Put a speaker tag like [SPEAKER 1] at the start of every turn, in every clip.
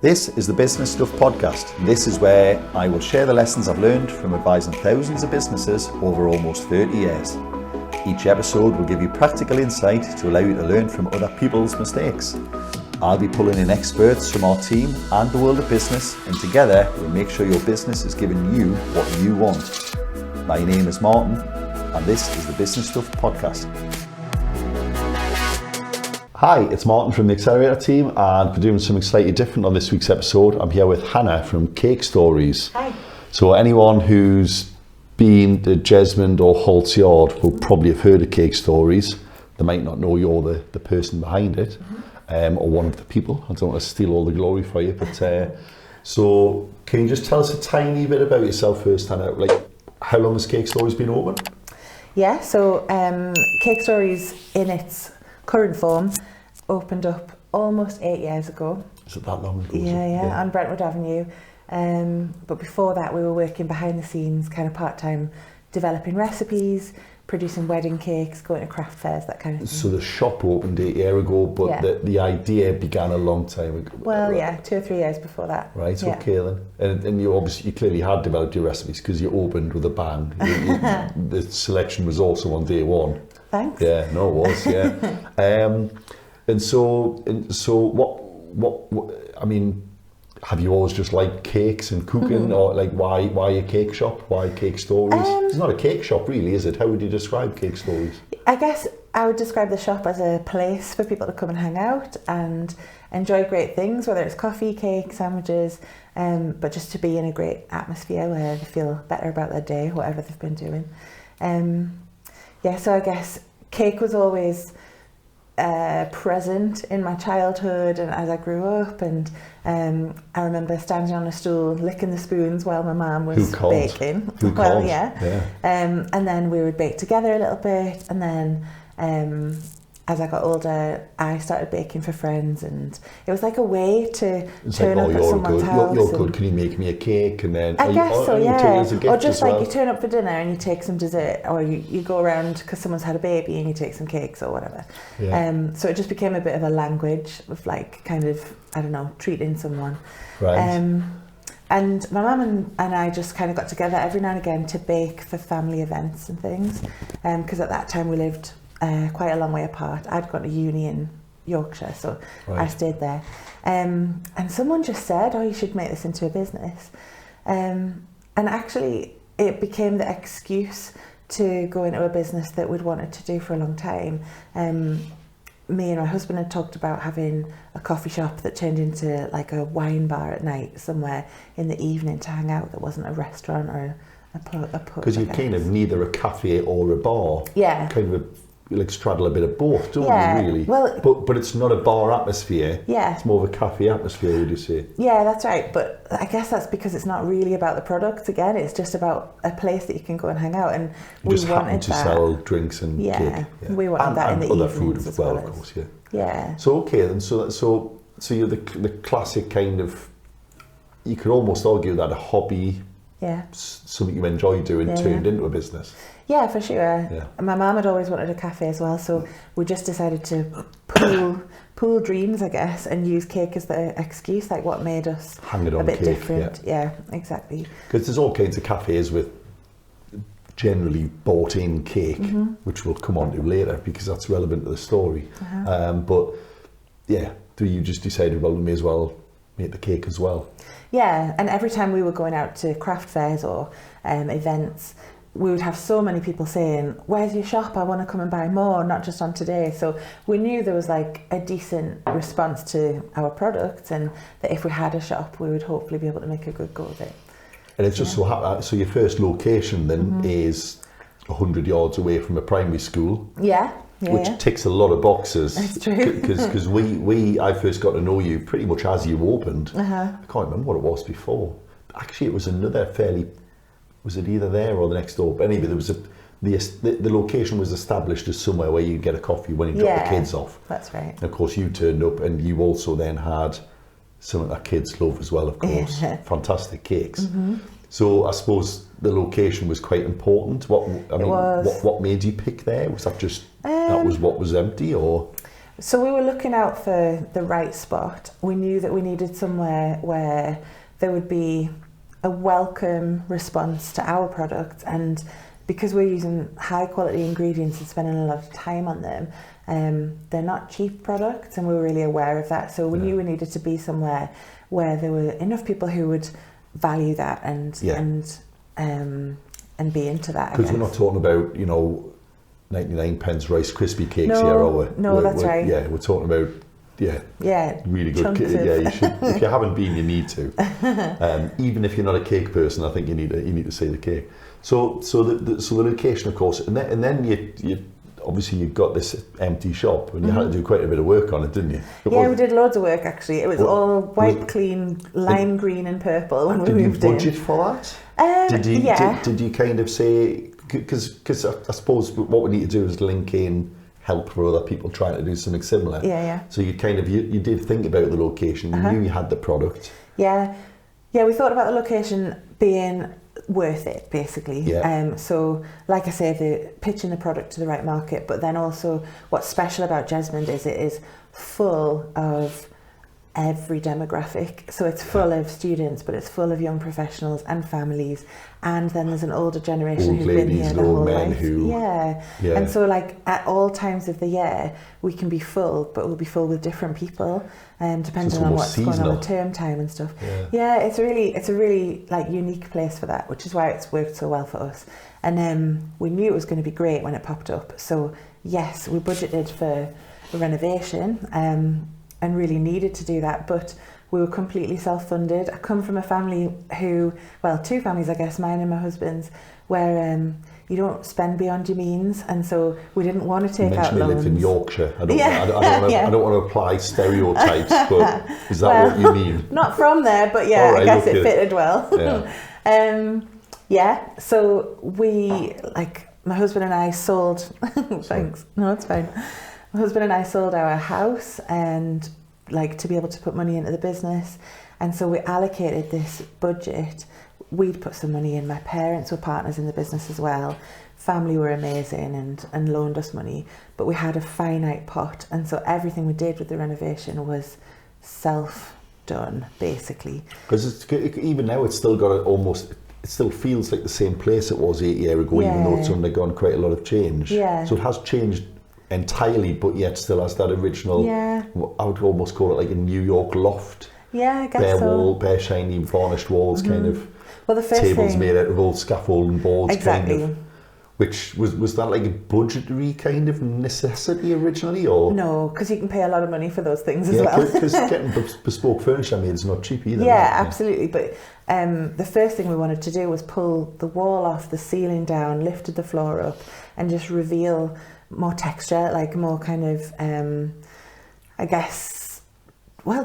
[SPEAKER 1] This is the Business Stuff Podcast. This is where I will share the lessons I've learned from advising thousands of businesses over almost 30 years. Each episode will give you practical insight to allow you to learn from other people's mistakes. I'll be pulling in experts from our team and the world of business, and together we'll make sure your business is giving you what you want. My name is Martin, and this is the Business Stuff Podcast. Hi, it's Martin from the Accelerator team, and we're doing something slightly different on this week's episode. I'm here with Hannah from Cake Stories.
[SPEAKER 2] Hi.
[SPEAKER 1] So anyone who's been to Jesmond or Holt's Yard will probably have heard of Cake Stories. They might not know you're the person behind it, or one of the people. I don't want to steal all the glory for you, but so can you just tell us a tiny bit about yourself first, Hannah? Like, how long has Cake Stories been open?
[SPEAKER 2] Yeah, so Cake Stories in its current form opened up almost 8 years ago.
[SPEAKER 1] Is it that long ago?
[SPEAKER 2] Yeah, on Brentwood Avenue. But before that, we were working behind the scenes, kind of part-time, developing recipes, producing wedding cakes, going to craft fairs, that kind of thing.
[SPEAKER 1] So the shop opened 8 years ago, but the idea began a long time ago.
[SPEAKER 2] Well, yeah, 2 or 3 years before that.
[SPEAKER 1] Right, okay then. And you clearly had developed your recipes because you opened with a bang. The selection was also on day one.
[SPEAKER 2] Thanks.
[SPEAKER 1] Yeah, no, it was, yeah. And so what, I mean, have you always just liked cakes and cooking, or like why a cake shop? Why Cake Stories? It's not a cake shop really, is it? How would you describe Cake Stories?
[SPEAKER 2] I guess I would describe the shop as a place for people to come and hang out and enjoy great things, whether it's coffee, cake, sandwiches, but just to be in a great atmosphere where they feel better about their day, whatever they've been doing. So I guess cake was always present in my childhood and as I grew up, and I remember standing on a stool licking the spoons while my mum was baking. And then we would bake together a little bit, and then as I got older I started baking for friends, and it was like a way to turn up at someone's house.
[SPEAKER 1] You're good, can you make me a cake? And then
[SPEAKER 2] I guess so, yeah. Or just like
[SPEAKER 1] well?
[SPEAKER 2] You turn up for dinner and you take some dessert, or you go around because someone's had a baby and you take some cakes or whatever.
[SPEAKER 1] Yeah.
[SPEAKER 2] So it just became a bit of a language of like kind of, I don't know, treating someone.
[SPEAKER 1] Right.
[SPEAKER 2] And my mum and I just kind of got together every now and again to bake for family events and things, because at that time we lived quite a long way apart. I'd gone to uni in Yorkshire, so I stayed there. And someone just said, oh, you should make this into a business. And actually it became the excuse to go into a business that we'd wanted to do for a long time. Me and my husband had talked about having a coffee shop that turned into like a wine bar at night somewhere in the evening to hang out, that wasn't a restaurant or a pub.
[SPEAKER 1] Because you're kind of neither a cafe or a bar.
[SPEAKER 2] Yeah.
[SPEAKER 1] Kind of like straddle a bit of both, don't you, really?
[SPEAKER 2] Well,
[SPEAKER 1] but it's not a bar atmosphere.
[SPEAKER 2] Yeah.
[SPEAKER 1] It's more of a cafe atmosphere, would you say?
[SPEAKER 2] Yeah, that's right. But I guess that's because it's not really about the products again. It's just about a place that you can go and hang out. And we
[SPEAKER 1] just happen to sell drinks and cake. Yeah,
[SPEAKER 2] we wanted that in the
[SPEAKER 1] other
[SPEAKER 2] evenings
[SPEAKER 1] food as well, of course.
[SPEAKER 2] Yeah.
[SPEAKER 1] So okay, then. So you're the classic kind of. You could almost argue that a hobby. Yeah. Something you enjoy doing turned into a business.
[SPEAKER 2] Yeah, for sure. Yeah. My mum had always wanted a cafe as well, so we just decided to pool dreams, I guess, and use cake as the excuse, like what made us
[SPEAKER 1] hang it on
[SPEAKER 2] a bit
[SPEAKER 1] cake,
[SPEAKER 2] different. Yeah, exactly.
[SPEAKER 1] Because there's all kinds of cafes with generally bought-in cake, which we'll come on to later because that's relevant to the story. But yeah, you just decided, well, we may as well make the cake as well.
[SPEAKER 2] Yeah, and every time we were going out to craft fairs or events, we would have so many people saying, where's your shop? I want to come and buy more, not just on today. So we knew there was like a decent response to our products, and that if we had a shop, we would hopefully be able to make a good go of it.
[SPEAKER 1] And it's just so your first location then is 100 yards away from a primary school.
[SPEAKER 2] Yeah.
[SPEAKER 1] Which ticks a lot of boxes.
[SPEAKER 2] That's true.
[SPEAKER 1] Because I first got to know you pretty much as you opened. I can't remember what it was before. Actually, it was another was it either there or the next door? But anyway, there was the location was established as somewhere where you get a coffee when you drop the kids off.
[SPEAKER 2] That's right.
[SPEAKER 1] And of course, you turned up, and you also then had something that kids love as well, of course. Fantastic cakes. So I suppose the location was quite important. What made you pick there? Was that just that was what was empty, or?
[SPEAKER 2] So we were looking out for the right spot. We knew that we needed somewhere where there would be a welcome response to our products, and because we're using high quality ingredients and spending a lot of time on them, they're not cheap products, and we were really aware of that. So we knew we needed to be somewhere where there were enough people who would value that and be into that.
[SPEAKER 1] Because we're not talking about 99 pence Rice Krispie cakes
[SPEAKER 2] No,
[SPEAKER 1] here.
[SPEAKER 2] that's right.
[SPEAKER 1] Yeah, we're talking about really good cake. Yeah, you should. If you haven't been, you need to. Even if you're not a cake person, I think you need to see the cake. So the location, of course, and then you obviously you've got this empty shop, and you had to do quite a bit of work on it, didn't you?
[SPEAKER 2] We did loads of work actually. It was all white, clean, lime green and purple when we moved in.
[SPEAKER 1] Did you budget for that? Did you kind of say, because I suppose what we need to do is link in help for other people trying to do something similar. So you kind of you did think about the location. You knew you had the product. Yeah,
[SPEAKER 2] we thought about the location being worth it, basically. So like I say, the pitching the product to the right market, but then also what's special about Jesmond is it is full of every demographic. So it's full of students, but it's full of young professionals and families, and then there's an older generation who've been here their whole life. And so like at all times of the year we can be full, but we'll be full with different people, depending on what's going on at term time and stuff. It's a really like unique place for that, which is why it's worked so well for us. And we knew it was going to be great when it popped up. So yes, we budgeted for the renovation, and really needed to do that, but we were completely self-funded. I come from a family two families, I guess, mine and my husband's, where you don't spend beyond your means, and so we didn't want to take out loans.
[SPEAKER 1] You live in Yorkshire. I don't want to apply stereotypes, but is that what you mean?
[SPEAKER 2] Not from there, but I guess it fitted well. So we, my husband and I sold, thanks, no, it's fine. My husband and I sold our house and to be able to put money into the business, and so we allocated this budget. We'd put some money in. My parents were partners in the business as well. Family were amazing and loaned us money, but we had a finite pot, and so everything we did with the renovation was self-done, basically.
[SPEAKER 1] Because even now it's still got it still feels like the same place it was 8 years ago, even though it's undergone quite a lot of change. So it has changed entirely, but yet still has that original, I would almost call it like a New York loft.
[SPEAKER 2] I guess
[SPEAKER 1] bare shiny varnished walls, kind of.
[SPEAKER 2] Well, the first
[SPEAKER 1] tables made out of old scaffolding boards,
[SPEAKER 2] exactly.
[SPEAKER 1] kind of. Which was that like a budgetary kind of necessity originally, or
[SPEAKER 2] no? Because you can pay a lot of money for those things as well.
[SPEAKER 1] Because getting bespoke furniture made is not cheap either.
[SPEAKER 2] Absolutely. But the first thing we wanted to do was pull the wall off, the ceiling down, lifted the floor up, and just reveal more texture, like more kind of, I guess,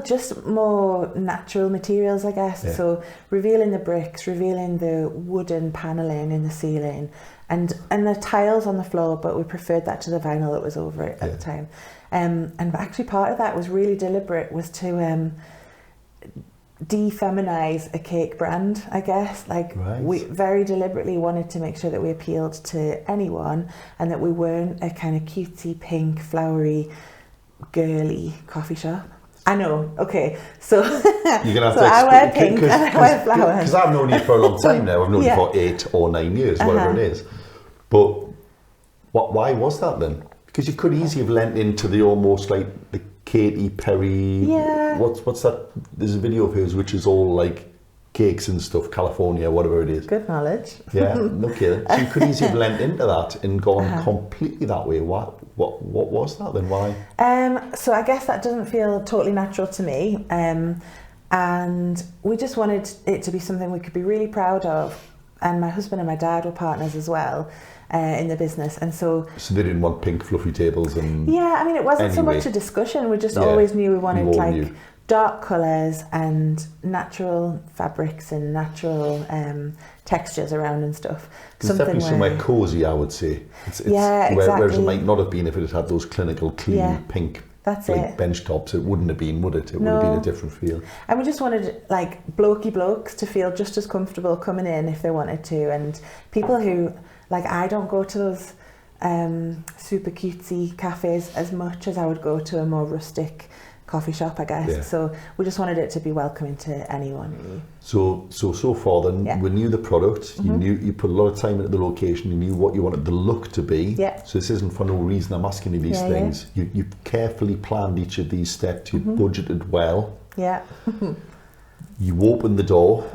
[SPEAKER 2] just more natural materials, I guess. So revealing the bricks, revealing the wooden panelling in the ceiling, and the tiles on the floor, but we preferred that to the vinyl that was over it at the time. And actually part of that was really deliberate, was to defeminize a cake brand, I guess. We very deliberately wanted to make sure that we appealed to anyone, and that we weren't a kind of cutesy, pink, flowery, girly coffee shop. I know, okay, so
[SPEAKER 1] you're gonna have
[SPEAKER 2] so I wear pink and I wear flowers.
[SPEAKER 1] Because I've known you for a long time now. I've known you for 8 or 9 years, whatever it is. But why was that then? Because you could easily have lent into the almost like the Katy Perry. What's that? There's a video of hers which is all like cakes and stuff, California, whatever it is.
[SPEAKER 2] Good knowledge.
[SPEAKER 1] No kidding. So you could easily have lent into that and gone completely that way. What was that then? Why?
[SPEAKER 2] So I guess that doesn't feel totally natural to me. And we just wanted it to be something we could be really proud of. And my husband and my dad were partners as well in the business, and so
[SPEAKER 1] they didn't want pink fluffy tables and
[SPEAKER 2] it wasn't so much a discussion. We just always knew we wanted dark colours and natural fabrics and natural textures around and stuff.
[SPEAKER 1] It's definitely somewhere cosy, I would say. Exactly. Whereas it might not have been if it had those clinical clean pink bench tops. It wouldn't have been, would it? It would have been a different feel.
[SPEAKER 2] And we just wanted blokey blokes to feel just as comfortable coming in if they wanted to, and people who I don't go to those super cutesy cafes as much as I would go to a more rustic coffee shop, I guess.
[SPEAKER 1] Yeah.
[SPEAKER 2] So we just wanted it to be welcoming to anyone, really.
[SPEAKER 1] So far then,
[SPEAKER 2] Yeah.
[SPEAKER 1] we knew the product, you put a lot of time into the location, you knew what you wanted the look to be.
[SPEAKER 2] Yeah.
[SPEAKER 1] So this isn't for no reason I'm asking you these
[SPEAKER 2] Yeah,
[SPEAKER 1] things. You carefully planned each of these steps, you budgeted well,
[SPEAKER 2] Yeah.
[SPEAKER 1] you opened the door.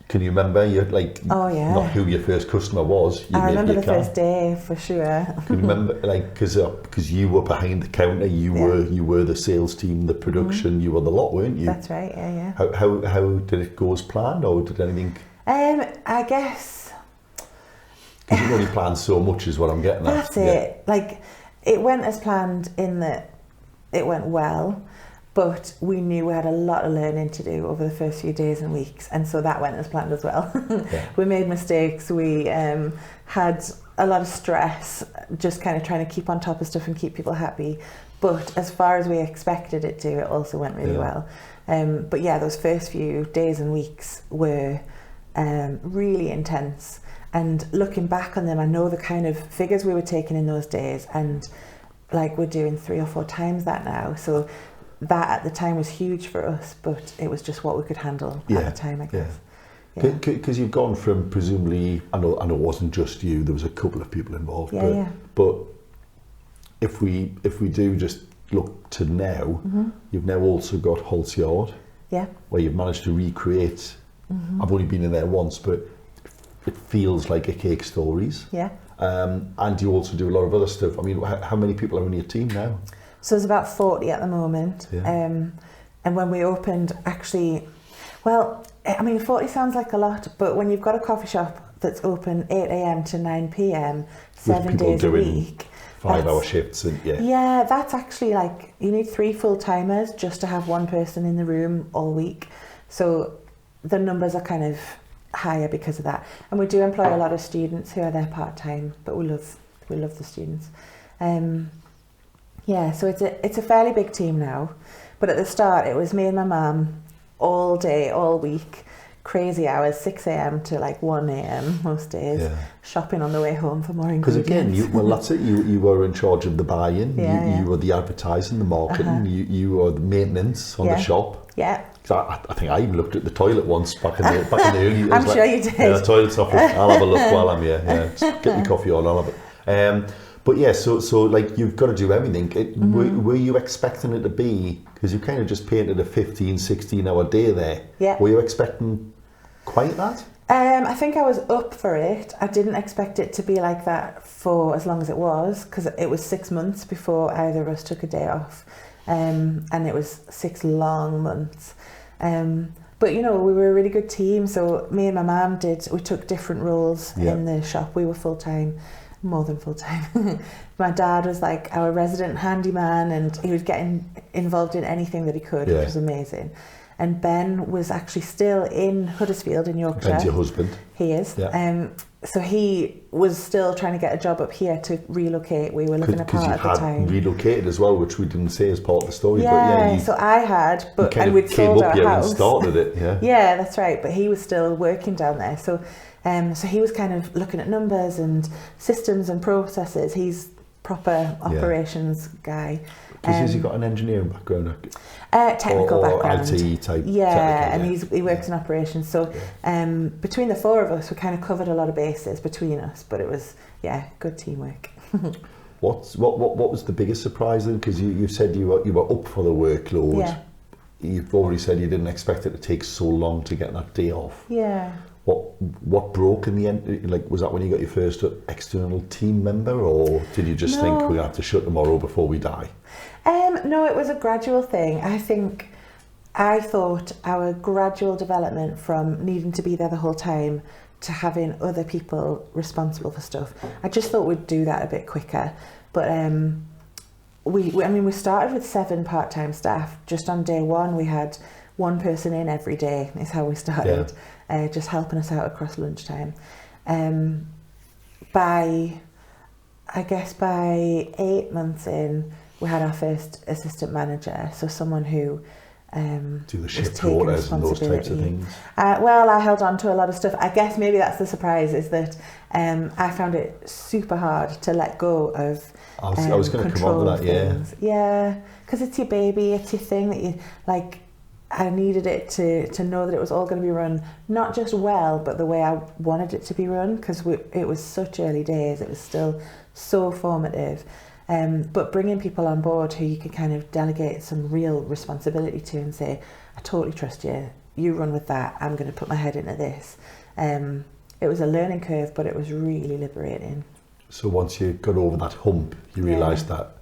[SPEAKER 1] Can you remember,
[SPEAKER 2] Oh, yeah.
[SPEAKER 1] not who your first customer was?
[SPEAKER 2] I remember the
[SPEAKER 1] car.
[SPEAKER 2] first day for sure.
[SPEAKER 1] Can you remember, because you were behind the counter, you were the sales team, the production, you were the lot, weren't you?
[SPEAKER 2] That's right, yeah.
[SPEAKER 1] How did it go as planned, or did anything?
[SPEAKER 2] I guess
[SPEAKER 1] Because you only planned so much, is what I'm getting at.
[SPEAKER 2] that's it. Like, it went as planned in that it went well, but we knew we had a lot of learning to do over the first few days and weeks, and so that went as planned as well.
[SPEAKER 1] Yeah.
[SPEAKER 2] We made mistakes, we had a lot of stress, just kind of trying to keep on top of stuff and keep people happy, but as far as we expected it to, it also went really well. But yeah, those first few days and weeks were really intense, and looking back on them, I know the kind of figures we were taking in those days, and like we're doing 3 or 4 times that now, so that at the time was huge for us, but it was just what we could handle at the time, I guess.
[SPEAKER 1] Because you've gone from, presumably, I know it wasn't just you, there was a couple of people involved, but if we do just look to now, you've now also got Holt's Yard, where you've managed to recreate. I've only been in there once, but it feels like a Cake Stories. And you also do a lot of other stuff. I mean, how many people are in your team now?
[SPEAKER 2] So there's about 40 at the moment. And when we opened, actually, well, I mean, 40 sounds like a lot, but when you've got a coffee shop that's open 8 a.m. to 9 p.m, 7 days a week.
[SPEAKER 1] 5-hour shifts. And
[SPEAKER 2] yeah, that's actually like, you need 3 full-timers just to have one person in the room all week. So the numbers are kind of higher because of that. And we do employ a lot of students who are there part-time, but we love the students. So it's a fairly big team now, but at the start it was me and my mum all day, all week, crazy hours, 6 a.m. to like 1 a.m. most days, shopping on the way home for more ingredients.
[SPEAKER 1] Because again, that's it, you were in charge of the buy-in, you were the advertising, the marketing, you were the maintenance on the shop. I think I even looked at the toilet once back in the early.
[SPEAKER 2] I'm sure you did.
[SPEAKER 1] Yeah, the toilet's off. I'll have a look while I'm here. Yeah, just get your coffee on. I'll have it. But yeah, so like you've got to do everything. Were you expecting it to be, because you kind of just painted a 15-16 hour day there. Were you expecting quite that?
[SPEAKER 2] I think I was up for it. I didn't expect it to be like that for as long as it was, because it was 6 months before either of us took a day off. And it was 6 long months. But we were a really good team. So me and my mum we took different roles in the shop. We were full-time, more than full-time. My dad was like our resident handyman, and he was getting involved in anything that he could, which was amazing. And Ben was actually still in Huddersfield in Yorkshire.
[SPEAKER 1] Ben's your husband.
[SPEAKER 2] He is. So he was still trying to get a job up here to relocate. We were living apart at the time.
[SPEAKER 1] Because you had relocated as well, which we didn't say as part of the story.
[SPEAKER 2] So I had, and we'd sold our house.
[SPEAKER 1] And started it,
[SPEAKER 2] Yeah, that's right. But he was still working down there. So he was kind of looking at numbers and systems and processes. He's proper operations guy.
[SPEAKER 1] Because has he got an engineering background?
[SPEAKER 2] Technical background.
[SPEAKER 1] IT type.
[SPEAKER 2] And he works in operations. So between the 4 of us, we kind of covered a lot of bases between us. But it was, good teamwork.
[SPEAKER 1] What was the biggest surprise then? Because you said you were up for the workload. You've already said you didn't expect it to take so long to get that day off. What broke in the end? Like, was that when you got your first external team member, or did you just think we're gonna have to shut tomorrow before we die?
[SPEAKER 2] No, it was a gradual thing. I thought our gradual development from needing to be there the whole time to having other people responsible for stuff, I just thought we'd do that a bit quicker. But we started with 7 part-time staff. Just on day 1, we had 1 person in every day, is how we started, just helping us out across lunchtime. By 8 months in, we had our first assistant manager, so someone who
[SPEAKER 1] Do the
[SPEAKER 2] was
[SPEAKER 1] shift
[SPEAKER 2] taking
[SPEAKER 1] orders and those types of things?
[SPEAKER 2] Well, I held on to a lot of stuff. I guess maybe that's the surprise, is that I found it super hard to let go of
[SPEAKER 1] I was going to come on to that,
[SPEAKER 2] things. Yeah, because it's your baby, it's your thing that you like. I needed it to know that it was all going to be run not just well, but the way I wanted it to be run, because it was such early days. It was still so formative. But bringing people on board who you could kind of delegate some real responsibility to and say, I totally trust you, you run with that, I'm going to put my head into this. It was a learning curve, but it was really liberating.
[SPEAKER 1] So once you got over that hump, you realised that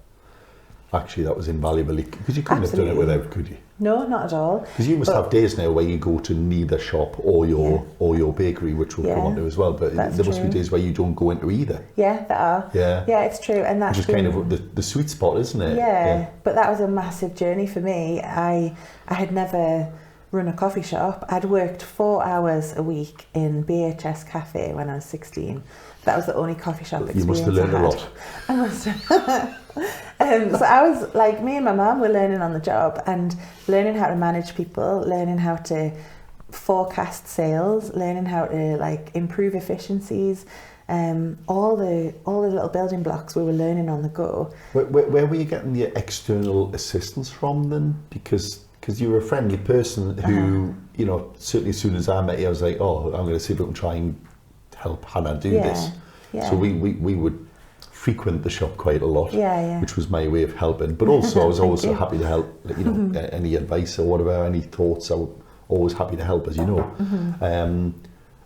[SPEAKER 1] actually that was invaluable, because you couldn't have done it without, could you?
[SPEAKER 2] No, not at all.
[SPEAKER 1] Because you must have days now where you go to neither shop or your bakery, which we'll come on to as well, but there must be days where you don't go into either.
[SPEAKER 2] Yeah, there are. Yeah, it's true. And that's
[SPEAKER 1] which is kind of the sweet spot, isn't it?
[SPEAKER 2] Yeah, but that was a massive journey for me. I had never run a coffee shop. I'd worked 4 hours a week in BHS Cafe when I was 16. That was the only coffee shop experience
[SPEAKER 1] You must have learned a lot.
[SPEAKER 2] I must have. So I was like, me and my mum were learning on the job and learning how to manage people, learning how to forecast sales, learning how to like improve efficiencies, all the little building blocks we were learning on the go.
[SPEAKER 1] Where were you getting your external assistance from then? Because you were a friendly person who, you know, certainly as soon as I met you, I was like, oh, I'm going to see if I can try and help Hannah do this. Yeah. So we would frequent the shop quite a lot, which was my way of helping. But also I was always so happy to help, you know, any advice or whatever, any thoughts, I was always happy to help, as you know. And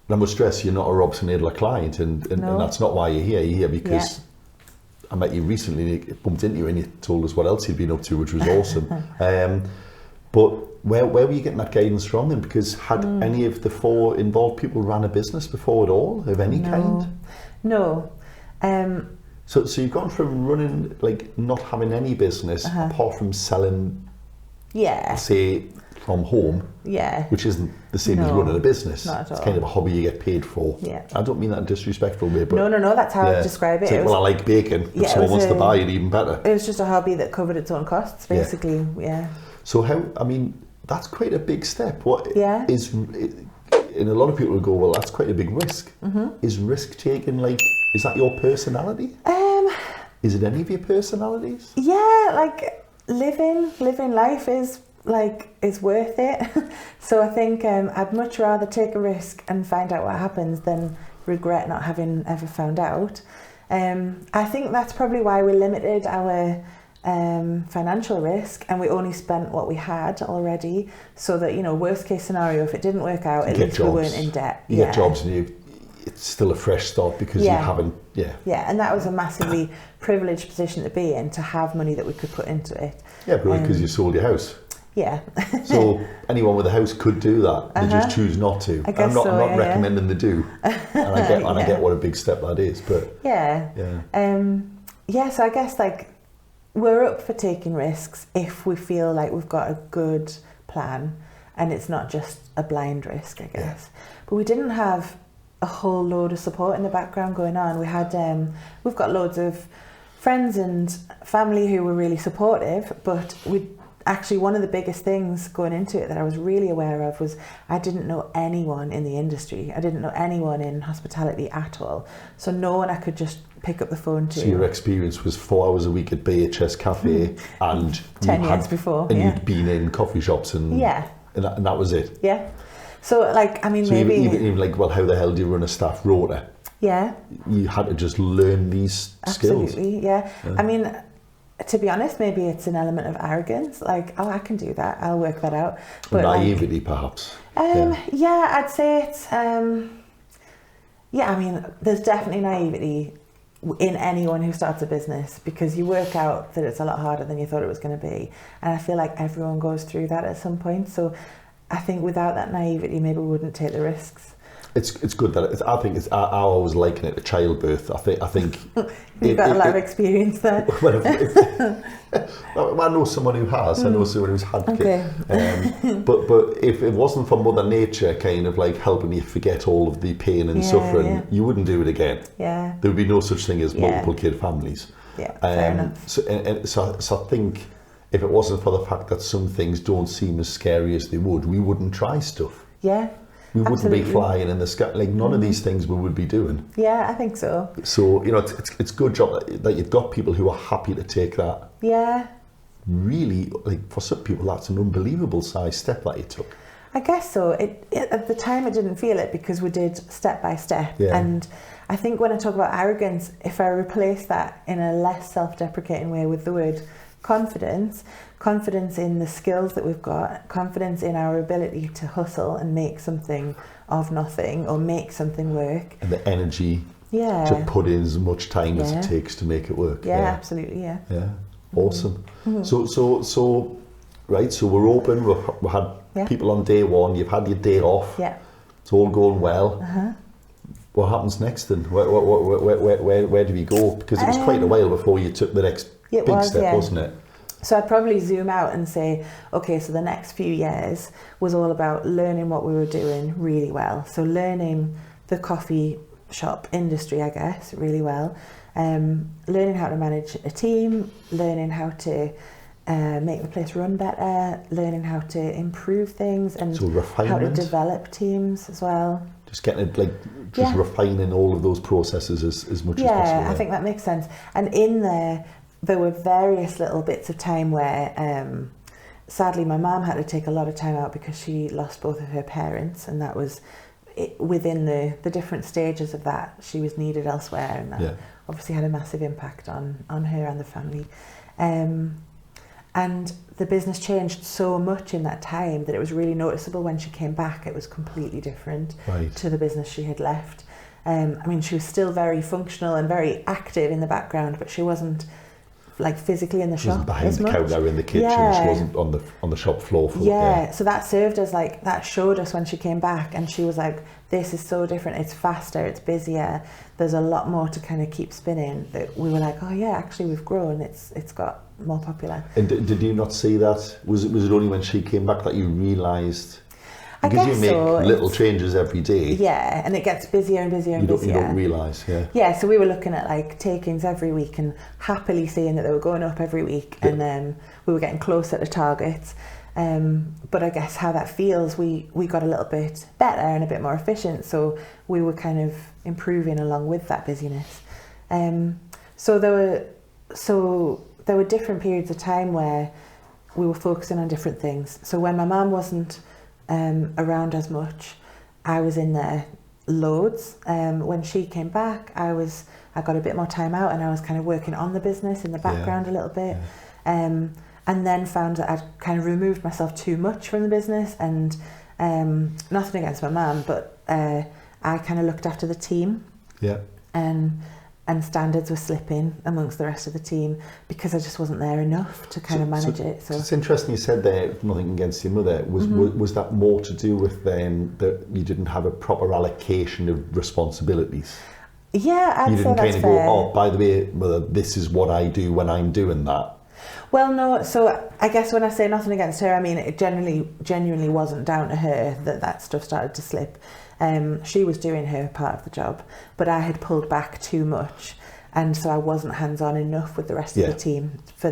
[SPEAKER 1] I must stress, you're not a Robson Laidler client, and that's not why you're here. You're here because I met you recently, bumped into you and you told us what else you'd been up to, which was awesome. But where were you getting that guidance from then? Because had any of the 4 involved people ran a business before at all, of any kind?
[SPEAKER 2] No.
[SPEAKER 1] So you've gone from running, like not having any business apart from selling, say, from home, which isn't the same as running a business.
[SPEAKER 2] Not at all.
[SPEAKER 1] It's kind of a hobby you get paid for. Yeah. I don't mean that in a disrespectful way, but
[SPEAKER 2] no, that's how I describe it.
[SPEAKER 1] It's like, well, I like baking. If someone wants to buy it, even better.
[SPEAKER 2] It was just a hobby that covered its own costs, basically. Yeah.
[SPEAKER 1] So that's quite a big step. What is, and a lot of people will go, well, that's quite a big risk. Is risk taking, like, is that your personality? Is it any of your personalities? Yeah,
[SPEAKER 2] like living life is worth it. So I think I'd much rather take a risk and find out what happens than regret not having ever found out. I think that's probably why we limited our financial risk, and we only spent what we had already, so that, you know, worst case scenario, if it didn't work out, at least we weren't in debt.
[SPEAKER 1] You get jobs and it's still a fresh start because you haven't,
[SPEAKER 2] and that was a massively privileged position to be in, to have money that we could put into it.
[SPEAKER 1] Yeah, but because you sold your house.
[SPEAKER 2] Yeah.
[SPEAKER 1] So anyone with a house could do that. They just choose not to. I'm not recommending they do. And I get what a big step that is. But
[SPEAKER 2] so I guess like we're up for taking risks if we feel like we've got a good plan and it's not just a blind risk, I guess. But we didn't have a whole load of support in the background going on. We had we've got loads of friends and family who were really supportive, but actually one of the biggest things going into it that I was really aware of was I didn't know anyone in the industry. I didn't know anyone in hospitality at all. So no one I could just pick up the phone to.
[SPEAKER 1] So your experience was 4 hours a week at BHS Cafe and
[SPEAKER 2] 10 years before.
[SPEAKER 1] And you'd been in coffee shops and that was it.
[SPEAKER 2] Yeah. So like, I mean, so maybe
[SPEAKER 1] even like, well, how the hell do you run a staff rota?
[SPEAKER 2] Yeah.
[SPEAKER 1] You had to just learn these skills.
[SPEAKER 2] Absolutely, yeah. I mean, to be honest, maybe it's an element of arrogance, like, oh, I can do that, I'll work that out.
[SPEAKER 1] But naivety, perhaps.
[SPEAKER 2] I'd say it's, I mean, there's definitely naivety in anyone who starts a business, because you work out that it's a lot harder than you thought it was going to be. And I feel like everyone goes through that at some point. So I think without that naivety, maybe we wouldn't take the risks.
[SPEAKER 1] It's good that I always liken it to childbirth. I think
[SPEAKER 2] you've got a lot of experience there.
[SPEAKER 1] I know someone who has. I know someone who's had kids. But if it wasn't for Mother Nature kind of like helping you forget all of the pain and suffering, you wouldn't do it again. Yeah, there would be no such thing as multiple kid families.
[SPEAKER 2] Yeah, fair enough.
[SPEAKER 1] So I think if it wasn't for the fact that some things don't seem as scary as they would, we wouldn't try stuff.
[SPEAKER 2] Yeah.
[SPEAKER 1] We wouldn't
[SPEAKER 2] absolutely.
[SPEAKER 1] be flying in the sky. Like none of these things we would be doing.
[SPEAKER 2] Yeah, I think so.
[SPEAKER 1] So, you know, it's good job that you've got people who are happy to take that.
[SPEAKER 2] Yeah.
[SPEAKER 1] Really, like for some people, that's an unbelievable size step that you took.
[SPEAKER 2] I guess so. At the time, I didn't feel it because we did step by step.
[SPEAKER 1] Yeah.
[SPEAKER 2] And I think when I talk about arrogance, if I replace that in a less self-deprecating way with the word confidence in the skills that we've got, confidence in our ability to hustle and make something of nothing or make something work.
[SPEAKER 1] And the energy
[SPEAKER 2] Yeah.
[SPEAKER 1] to put in as much time as
[SPEAKER 2] Yeah.
[SPEAKER 1] it takes to make it work.
[SPEAKER 2] Yeah, absolutely, yeah.
[SPEAKER 1] Yeah. Awesome. So right, so we're open, we had
[SPEAKER 2] Yeah.
[SPEAKER 1] people on day one, you've had your day off,
[SPEAKER 2] Yeah.
[SPEAKER 1] it's all going well. What happens next then? Where do we go? Because it was quite a while before you took the next
[SPEAKER 2] It
[SPEAKER 1] big
[SPEAKER 2] was,
[SPEAKER 1] step,
[SPEAKER 2] yeah.
[SPEAKER 1] wasn't it?
[SPEAKER 2] So I'd probably zoom out and say, okay, so the next few years was all about learning what we were doing really well. So learning the coffee shop industry, I guess, really well. Learning how to manage a team, learning how to make the place run better, learning how to improve things and
[SPEAKER 1] So
[SPEAKER 2] how to
[SPEAKER 1] refinement,
[SPEAKER 2] develop teams as well.
[SPEAKER 1] just getting it like, just
[SPEAKER 2] Yeah.
[SPEAKER 1] refining all of those processes as much as possible.
[SPEAKER 2] Yeah, I think that makes sense. And in there were various little bits of time where, sadly, my mum had to take a lot of time out because she lost both of her parents, and that was within the different stages of that. She was needed elsewhere, and that obviously had a massive impact on her and the family. And the business changed so much in that time that it was really noticeable when she came back. It was completely different to the business she had left. I mean, she was still very functional and very active in the background, but she wasn't like physically in the shop.
[SPEAKER 1] She wasn't behind
[SPEAKER 2] as
[SPEAKER 1] the
[SPEAKER 2] much.
[SPEAKER 1] counter in the kitchen.
[SPEAKER 2] Yeah.
[SPEAKER 1] She wasn't on the shop floor.
[SPEAKER 2] So that served as like, that showed us when she came back, and she was like, this is so different, it's faster, it's busier, there's a lot more to kind of keep spinning, that we were like, oh yeah, actually we've grown, it's got more popular.
[SPEAKER 1] And did you not see that? Was it only when she came back that you realised? Because you make little changes every day.
[SPEAKER 2] Yeah, and it gets busier and busier and busier.
[SPEAKER 1] You don't realise,
[SPEAKER 2] Yeah, so we were looking at like takings every week and happily seeing that they were going up every week, and then we were getting closer to targets. But I guess how that feels, we got a little bit better and a bit more efficient, so we were kind of improving along with that busyness. So there were different periods of time where we were focusing on different things. So when my mum wasn't around as much, I was in there loads. When she came back, I got a bit more time out, and I was kind of working on the business in the background a little bit. And then found that I'd kind of removed myself too much from the business, and nothing against my mum, but I kind of looked after the team. And standards were slipping amongst the rest of the team because I just wasn't there enough to kind of manage it. So
[SPEAKER 1] it's interesting you said there, nothing against your mother. Was that more to do with then that you didn't have a proper allocation of responsibilities?
[SPEAKER 2] Yeah, I'd say that's fair. You didn't kind of
[SPEAKER 1] go, oh, by the way, mother, this is what I do when I'm doing that.
[SPEAKER 2] Well, no, so I guess when I say nothing against her, I mean it genuinely wasn't down to her that stuff started to slip. She was doing her part of the job, but I had pulled back too much, and so I wasn't hands-on enough with the rest of the team for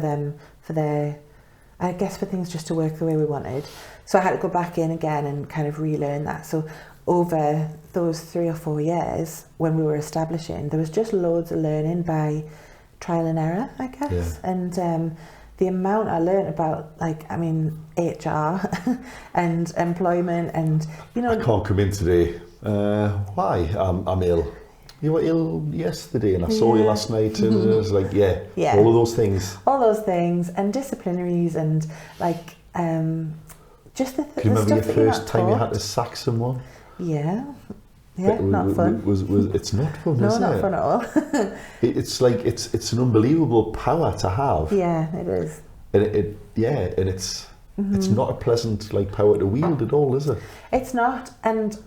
[SPEAKER 2] things just to work the way we wanted. So I had to go back in again and kind of relearn that. So over those 3 or 4 years when we were establishing, there was just loads of learning by trial and error, I guess. And the amount I learned about, HR and employment, and
[SPEAKER 1] I can't come in today. Why? I'm ill. You were ill yesterday, and I saw you last night, and it was like, all of those things.
[SPEAKER 2] All those things, and disciplinaries, and just the
[SPEAKER 1] Can you remember your first time you had to sack someone?
[SPEAKER 2] Yeah, not fun.
[SPEAKER 1] It's not fun,
[SPEAKER 2] no,
[SPEAKER 1] is it?
[SPEAKER 2] No, not fun at all.
[SPEAKER 1] It's like it's an unbelievable power to have.
[SPEAKER 2] Yeah, it is.
[SPEAKER 1] And it's not a pleasant power to wield at all, is it?
[SPEAKER 2] It's not, and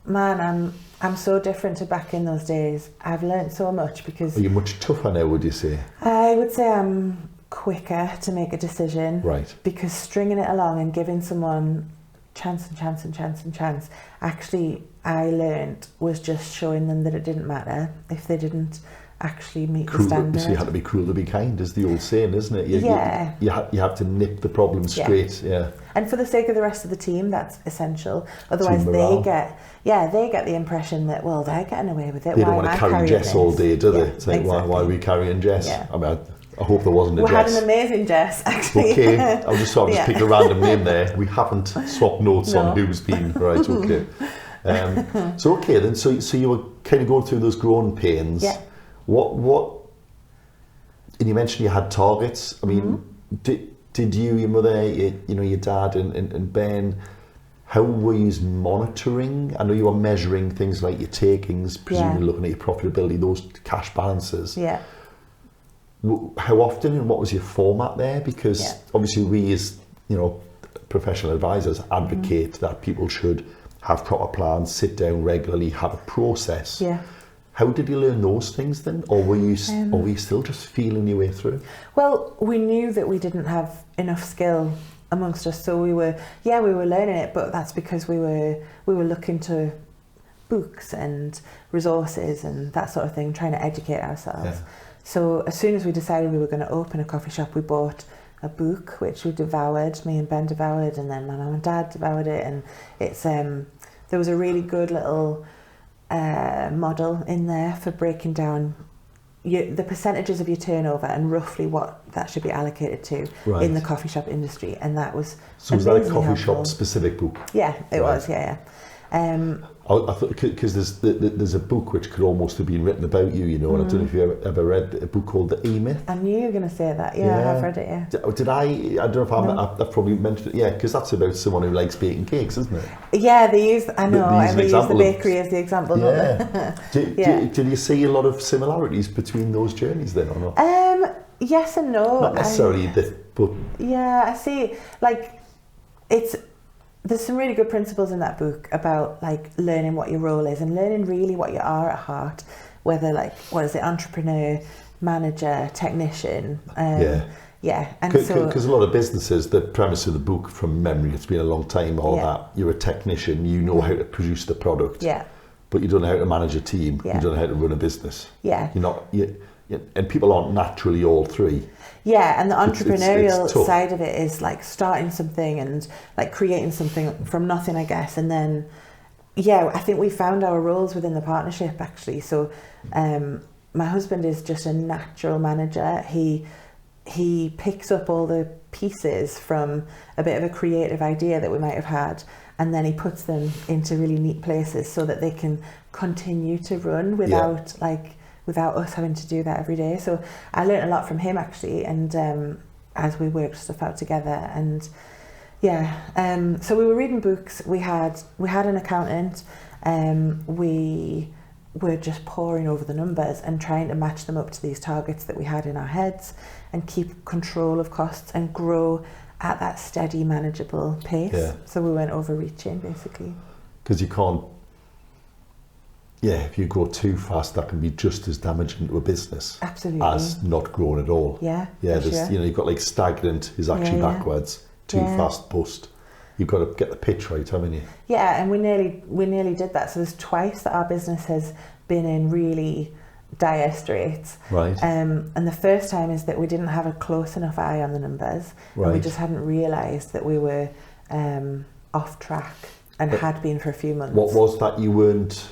[SPEAKER 2] man, I'm so different to back in those days. I've learnt so much because.
[SPEAKER 1] Are you much tougher now? Would you say?
[SPEAKER 2] I would say I'm quicker to make a decision.
[SPEAKER 1] Right.
[SPEAKER 2] Because stringing it along and giving someone chance, actually, I learnt was just showing them that it didn't matter if they didn't actually meet
[SPEAKER 1] Cruel,
[SPEAKER 2] the standard.
[SPEAKER 1] so you had to be cruel to be kind, is the old saying, isn't it? You have to nip the problem straight. Yeah.
[SPEAKER 2] And for the sake of the rest of the team, that's essential. Otherwise, they get the impression that, well, they're getting away with it.
[SPEAKER 1] They don't want to carry Jess all day, do they? It's like,
[SPEAKER 2] exactly.
[SPEAKER 1] why are we carrying Jess?
[SPEAKER 2] Yeah.
[SPEAKER 1] I mean, I hope there wasn't a Jess.
[SPEAKER 2] We had an amazing Jess, actually.
[SPEAKER 1] Okay, I'll just pick a random name there. We haven't swapped notes on who's been right. Okay. So you were kind of going through those growing pains.
[SPEAKER 2] Yeah.
[SPEAKER 1] What? And you mentioned you had targets. I mean, did you, your mother, your dad, and Ben? How were you monitoring? I know you were measuring things like your takings, presumably looking at your profitability, those cash balances.
[SPEAKER 2] Yeah.
[SPEAKER 1] How often and what was your format there? Because obviously we as professional advisors advocate that people should have proper plans, sit down regularly, have a process.
[SPEAKER 2] Yeah.
[SPEAKER 1] How did you learn those things then, or were you still just feeling your way through?
[SPEAKER 2] Well, we knew that we didn't have enough skill amongst us, so we were learning it, but that's because we were looking to books and resources and that sort of thing, trying to educate ourselves. Yeah. So as soon as we decided we were going to open a coffee shop, we bought a book which we devoured, me and Ben devoured, and then my mum and dad devoured it, and it's there was a really good little model in there for breaking down the percentages of your turnover and roughly what that should be allocated to in the coffee shop industry, and that was
[SPEAKER 1] was that a coffee shop specific book?
[SPEAKER 2] Yeah, it was. Yeah.
[SPEAKER 1] I thought, because there's a book which could almost have been written about you, and I don't know if you ever read a book called The E-Myth.
[SPEAKER 2] I knew you were going to say that. Yeah, I have read it. Yeah.
[SPEAKER 1] Did I? I don't know if I've probably mentioned it. Yeah, because that's about someone who likes baking cakes, isn't it?
[SPEAKER 2] Yeah, they use. I know. They use the bakery as the example.
[SPEAKER 1] Yeah. Did you see a lot of similarities between those journeys then, or not?
[SPEAKER 2] Yes and no.
[SPEAKER 1] Not necessarily, but
[SPEAKER 2] yeah, I see. Like, there's some really good principles in that book about like learning what your role is and learning really what you are at heart, whether what is it, entrepreneur, manager, technician. Yeah, and
[SPEAKER 1] because a lot of businesses, the premise of the book from memory, it's been a long time, that you're a technician, you know how to produce the product, but you don't know how to manage a team, you don't know how to run a business. Yeah, and people aren't naturally all three.
[SPEAKER 2] Yeah, and the entrepreneurial side of it is like starting something and like creating something from nothing, I guess. And then, I think we found our roles within the partnership actually. So my husband is just a natural manager. He picks up all the pieces from a bit of a creative idea that we might have had, and then he puts them into really neat places so that they can continue to run without us having to do that every day. So I learned a lot from him actually, and as we worked stuff out together, and so we were reading books. We had an accountant. We were just poring over the numbers and trying to match them up to these targets that we had in our heads, and keep control of costs and grow at that steady, manageable pace. Yeah. So we weren't overreaching, basically.
[SPEAKER 1] Because you can't. Yeah, if you go too fast, that can be just as damaging to a business as not growing at all. Yeah, sure. You've got like stagnant is actually backwards, too fast bust. You've got to get the pitch right, haven't you? Yeah,
[SPEAKER 2] and we nearly did that. So there's twice that our business has been in really dire straits. Right. And the first time is that we didn't have a close enough eye on the numbers, and we just hadn't realised that we were off track and had been for a few months.
[SPEAKER 1] What was that you weren't?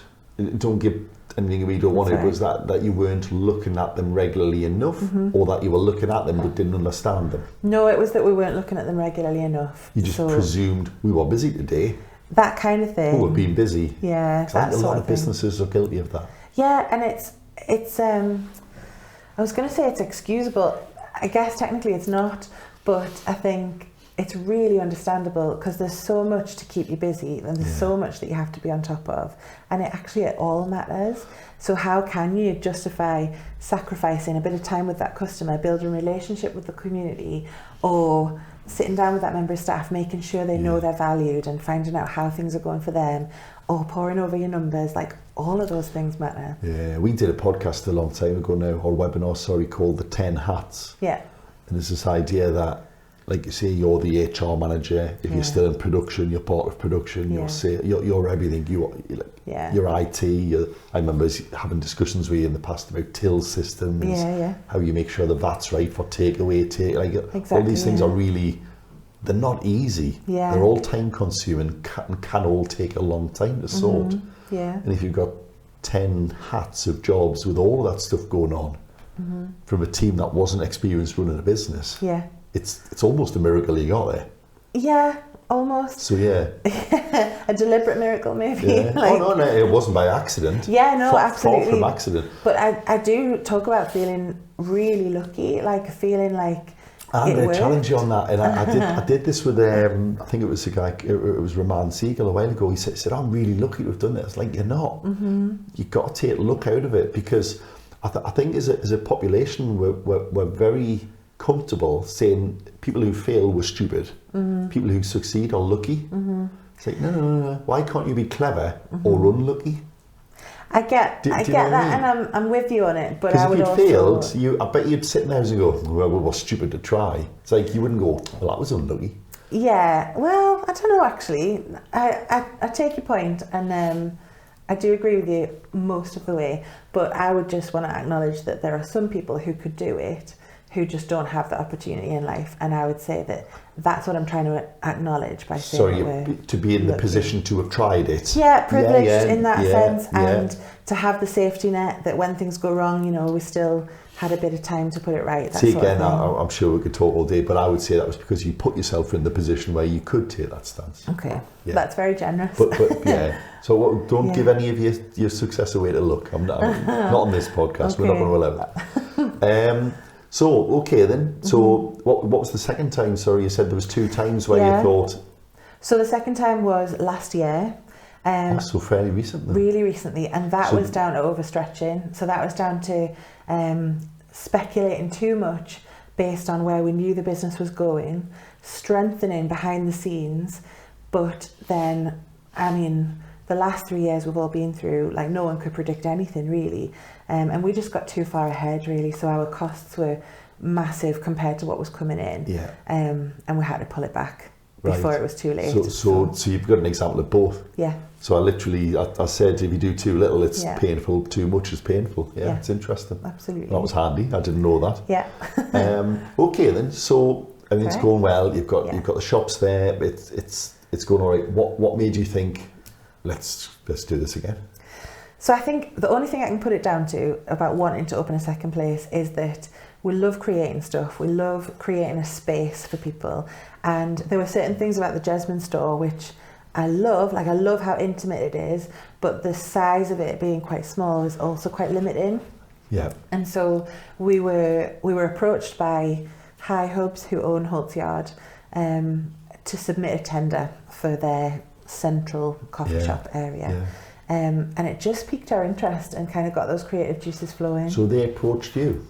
[SPEAKER 1] Don't give anything we don't want to. Was that you weren't looking at them regularly enough, or that you were looking at them but didn't understand them?
[SPEAKER 2] No, it was that we weren't looking at them regularly enough.
[SPEAKER 1] You just presumed we were busy today.
[SPEAKER 2] That kind of thing.
[SPEAKER 1] We've been busy.
[SPEAKER 2] Yeah,
[SPEAKER 1] I think a lot of businesses are guilty of that.
[SPEAKER 2] Yeah, and it's I was going to say it's excusable. I guess technically it's not, but I think it's really understandable because there's so much to keep you busy, and there's so much that you have to be on top of, and it all matters. So how can you justify sacrificing a bit of time with that customer, building a relationship with the community, or sitting down with that member of staff, making sure they know they're valued and finding out how things are going for them, or poring over your numbers? Like, all of those things matter.
[SPEAKER 1] Yeah, we did a podcast a long time ago now, or webinar, called The 10 Hats. Yeah. And there's this idea that like you say, you're the HR manager. If you're still in production, you're part of production. You're everything. You're IT. I remember having discussions with you in the past about till systems. How you make sure the VAT's right for takeaway. All these things are really, they're not easy. They're all time consuming and can all take a long time to sort. And if you've got 10 hats of jobs with all of that stuff going on from a team that wasn't experienced running a business, it's almost a miracle you got there.
[SPEAKER 2] Yeah, almost.
[SPEAKER 1] So
[SPEAKER 2] a deliberate miracle maybe.
[SPEAKER 1] No, it wasn't by accident.
[SPEAKER 2] Absolutely.
[SPEAKER 1] Far from accident.
[SPEAKER 2] But I do talk about feeling really lucky, like feeling like
[SPEAKER 1] I'm going to
[SPEAKER 2] worked.
[SPEAKER 1] challenge you on that, and I did this with I think it was a guy, it was Roman Siegel a while ago. He said, I'm really lucky to have done this. Like, you're not. You've got to take luck out of it, because I think as a population we're very comfortable saying people who fail were stupid, people who succeed are lucky. It's like, no. Why can't you be clever or unlucky?
[SPEAKER 2] I get that, and I'm with you on it. But
[SPEAKER 1] because
[SPEAKER 2] I would
[SPEAKER 1] if you'd failed, I bet you'd sit there and go, well, we were stupid to try. It's like you wouldn't go, well, that was unlucky.
[SPEAKER 2] Yeah, well, I don't know actually. I take your point, and I do agree with you most of the way. But I would just want to acknowledge that there are some people who could do it, who just don't have the opportunity in life, and I would say that that's what I'm trying to acknowledge by saying
[SPEAKER 1] to be in the position to have tried it.
[SPEAKER 2] Privileged in that sense, and to have the safety net that when things go wrong, we still had a bit of time to put it right.
[SPEAKER 1] See, again, I'm sure we could talk all day, but I would say that was because you put yourself in the position where you could take that stance.
[SPEAKER 2] Okay, that's very generous.
[SPEAKER 1] But so don't give any of your success away to luck. I'm not on this podcast. Okay. We're not going to allow it. So, okay then. So, what was the second time? Sorry, you said there was 2 times where you thought...
[SPEAKER 2] So the second time was last year.
[SPEAKER 1] So fairly recently.
[SPEAKER 2] Really recently. And that was down to overstretching. So that was down to speculating too much based on where we knew the business was going, strengthening behind the scenes. But then, the last 3 years we've all been through, like, no one could predict anything really. And we just got too far ahead really, so our costs were massive compared to what was coming in. And we had to pull it back before it was too late.
[SPEAKER 1] So you've got an example of both. So I said, if you do too little, it's painful, too much is painful. It's interesting.
[SPEAKER 2] Absolutely.
[SPEAKER 1] That was handy, I didn't know that. Okay then, so everything's going well, you've got the shops there, it's going all right. What made you think, let's do this again?
[SPEAKER 2] So I think the only thing I can put it down to about wanting to open a second place is that we love creating stuff. We love creating a space for people. And there were certain things about the Jesmond store which I love. Like, I love how intimate it is, but the size of it being quite small is also quite limiting. And so we were approached by High Hubs, who own Holt's Yard, to submit a tender for their central coffee shop area. And it just piqued our interest and kind of got those creative juices flowing.
[SPEAKER 1] So they approached you?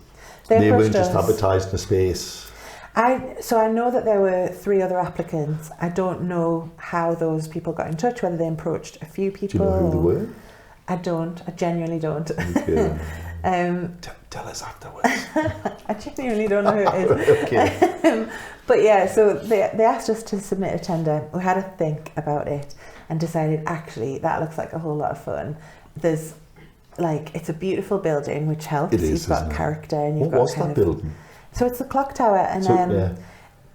[SPEAKER 2] They
[SPEAKER 1] weren't just advertised in a space?
[SPEAKER 2] So I know that there were 3 other applicants. I don't know how those people got in touch, whether they approached a few people.
[SPEAKER 1] Do you know who they were?
[SPEAKER 2] I don't. I genuinely don't.
[SPEAKER 1] Okay. Tell us afterwards.
[SPEAKER 2] I genuinely don't know who it is. Okay. But yeah, so they asked us to submit a tender. We had to think about it and decided, actually, that looks like a whole lot of fun. There's, like, it's a beautiful building, which helps. You've got character. And you've
[SPEAKER 1] what was that building?
[SPEAKER 2] So it's the clock tower, and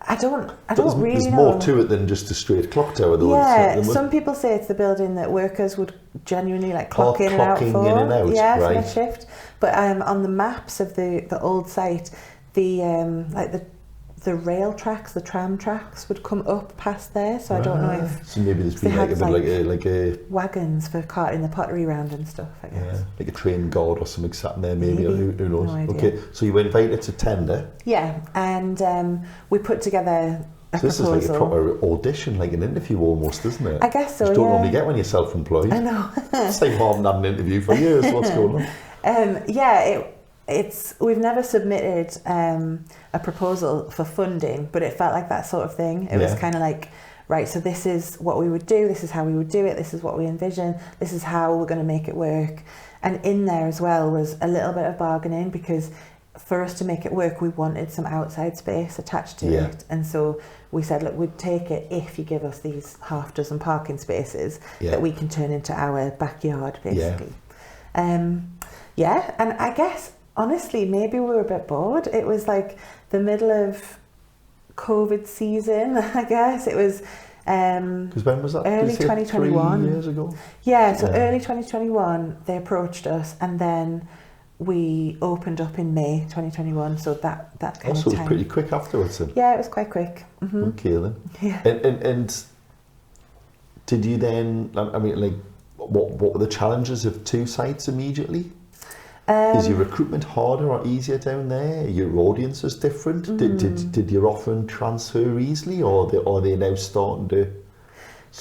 [SPEAKER 2] I don't really know.
[SPEAKER 1] There's more to it than just a straight clock tower, though.
[SPEAKER 2] Yeah, some people say it's the building that workers would genuinely clock in and out for.
[SPEAKER 1] In and out,
[SPEAKER 2] yeah, for their shift. But on the maps of the old site, the rail tracks, the tram tracks would come up past there. So I don't know if.
[SPEAKER 1] So maybe there's been like a
[SPEAKER 2] wagons for carting the pottery round and stuff, I guess.
[SPEAKER 1] Yeah, like a train guard or something sat there, maybe. Or who knows?
[SPEAKER 2] No idea.
[SPEAKER 1] Okay, so you were invited to tender.
[SPEAKER 2] Yeah, and we put together a proposal.
[SPEAKER 1] This is like a proper audition, like an interview almost, isn't it?
[SPEAKER 2] I guess so.
[SPEAKER 1] Which you don't normally get when you're self-employed.
[SPEAKER 2] I know.
[SPEAKER 1] It's like, I haven't had an interview for years. What's going on?
[SPEAKER 2] We've never submitted a proposal for funding, but it felt like that sort of thing. It was kind of like, right, so this is what we would do, this is how we would do it, this is what we envision, this is how we're going to make it work. And in there as well was a little bit of bargaining, because for us to make it work, we wanted some outside space attached to
[SPEAKER 1] Yeah.
[SPEAKER 2] it. And so we said, look, we'd take it if you give us these half dozen parking spaces
[SPEAKER 1] Yeah.
[SPEAKER 2] that we can turn into our backyard, basically. Yeah, and I guess, honestly, maybe we were a bit bored. It was like the middle of COVID season, I guess. It was
[SPEAKER 1] Because when was that?
[SPEAKER 2] early
[SPEAKER 1] Did you say
[SPEAKER 2] 2021.
[SPEAKER 1] 3 years ago?
[SPEAKER 2] Yeah, so
[SPEAKER 1] Yeah.
[SPEAKER 2] early 2021, they approached us, and then we opened up in May 2021, so that kind
[SPEAKER 1] Also,
[SPEAKER 2] of
[SPEAKER 1] it was
[SPEAKER 2] time.
[SPEAKER 1] pretty quick afterwards then.
[SPEAKER 2] Yeah, it was quite quick. Hmm.
[SPEAKER 1] Okay then.
[SPEAKER 2] Yeah.
[SPEAKER 1] And did you then, I mean, like, what were the challenges of 2 sites immediately? Is your recruitment harder or easier down there? Are your audiences different? Did your offering transfer easily, or are they now starting to
[SPEAKER 2] Good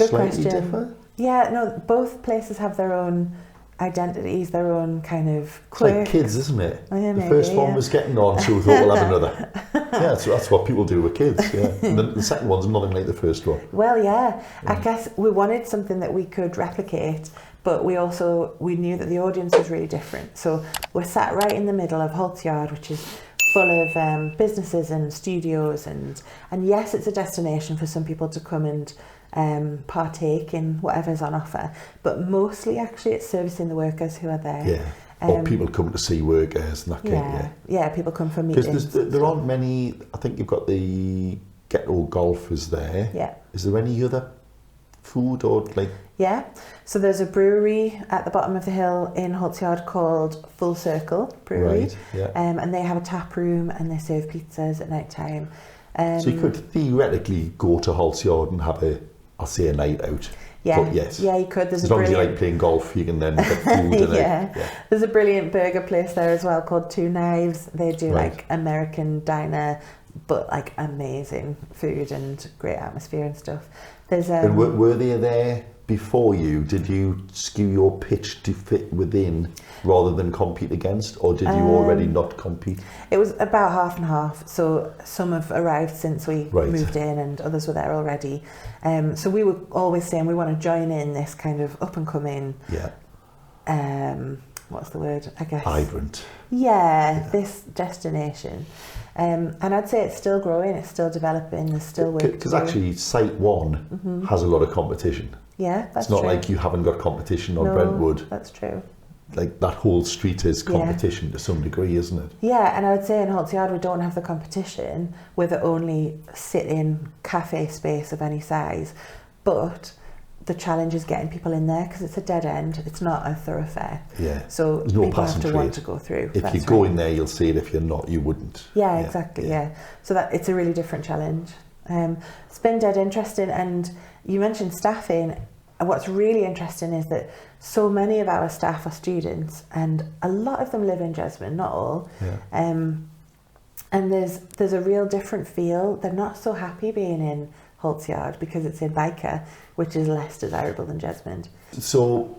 [SPEAKER 1] slightly
[SPEAKER 2] question.
[SPEAKER 1] differ?
[SPEAKER 2] Yeah, no, both places have their own identities, their own kind of
[SPEAKER 1] It's like
[SPEAKER 2] quirks.
[SPEAKER 1] kids, isn't it?
[SPEAKER 2] Oh, yeah,
[SPEAKER 1] The
[SPEAKER 2] maybe,
[SPEAKER 1] first one
[SPEAKER 2] yeah.
[SPEAKER 1] was getting on, so we thought we'll have another. Yeah, so that's what people do with kids. Yeah, and then the second one's nothing like the first one.
[SPEAKER 2] Well, yeah, I guess we wanted something that we could replicate, but we knew that the audience was really different. So we're sat right in the middle of Holt's Yard, which is full of businesses and studios, and yes, it's a destination for some people to come and partake in whatever's on offer, but mostly actually it's servicing the workers who are there.
[SPEAKER 1] Yeah, or people come to see workers and that kind of,
[SPEAKER 2] Yeah, people come for meetings.
[SPEAKER 1] Because there aren't many, I think you've got the Ghetto Golf is there.
[SPEAKER 2] Yeah.
[SPEAKER 1] Is there any other food or like...
[SPEAKER 2] Yeah, so there's a brewery at the bottom of the hill in Holt's Yard called Full Circle Brewery.
[SPEAKER 1] Right, yeah.
[SPEAKER 2] And they have a tap room and they serve pizzas at night time.
[SPEAKER 1] So you could theoretically go to Holt's Yard and have a night out.
[SPEAKER 2] Yeah,
[SPEAKER 1] But yes.
[SPEAKER 2] yeah, you could. There's
[SPEAKER 1] As
[SPEAKER 2] a
[SPEAKER 1] long as you
[SPEAKER 2] brilliant,
[SPEAKER 1] like playing golf, you can then get food and
[SPEAKER 2] yeah. There's a brilliant burger place there as well called Two Knives. They do
[SPEAKER 1] Right.
[SPEAKER 2] like American diner, but like amazing food and great atmosphere and stuff. There's
[SPEAKER 1] And were they there before you? Did you skew your pitch to fit within rather than compete against, or did you already not compete?
[SPEAKER 2] It was about half and half. So some have arrived since we
[SPEAKER 1] Right.
[SPEAKER 2] moved in, and others were there already. So we were always saying we want to join in this kind of up and coming.
[SPEAKER 1] Yeah.
[SPEAKER 2] What's the word? I guess.
[SPEAKER 1] Vibrant.
[SPEAKER 2] Yeah, this destination. And I'd say it's still growing. It's still developing. There's still work to do.
[SPEAKER 1] Because actually, Site 1 has a lot of competition.
[SPEAKER 2] Yeah, that's
[SPEAKER 1] It's not
[SPEAKER 2] true.
[SPEAKER 1] like you haven't got competition on
[SPEAKER 2] No,
[SPEAKER 1] Brentwood.
[SPEAKER 2] That's true.
[SPEAKER 1] Like that whole street is competition to some degree, isn't it?
[SPEAKER 2] Yeah, and I would say in Holt's Yard we don't have the competition. We're the only sit-in cafe space of any size, but the challenge is getting people in there because it's a dead end. It's not a thoroughfare.
[SPEAKER 1] Yeah.
[SPEAKER 2] So
[SPEAKER 1] There's no
[SPEAKER 2] people have
[SPEAKER 1] passing
[SPEAKER 2] to want
[SPEAKER 1] trade.
[SPEAKER 2] to go through.
[SPEAKER 1] If
[SPEAKER 2] That's
[SPEAKER 1] you go
[SPEAKER 2] right.
[SPEAKER 1] in there, you'll see it. If you're not, you wouldn't.
[SPEAKER 2] Yeah, exactly. Yeah. So that it's a really different challenge. It's been dead interesting, and you mentioned staffing. And what's really interesting is that so many of our staff are students, and a lot of them live in Jesmond, not all.
[SPEAKER 1] Yeah.
[SPEAKER 2] And there's a real different feel. They're not so happy being in Holt's Yard because it's in Byker, which is less desirable than Jesmond.
[SPEAKER 1] So,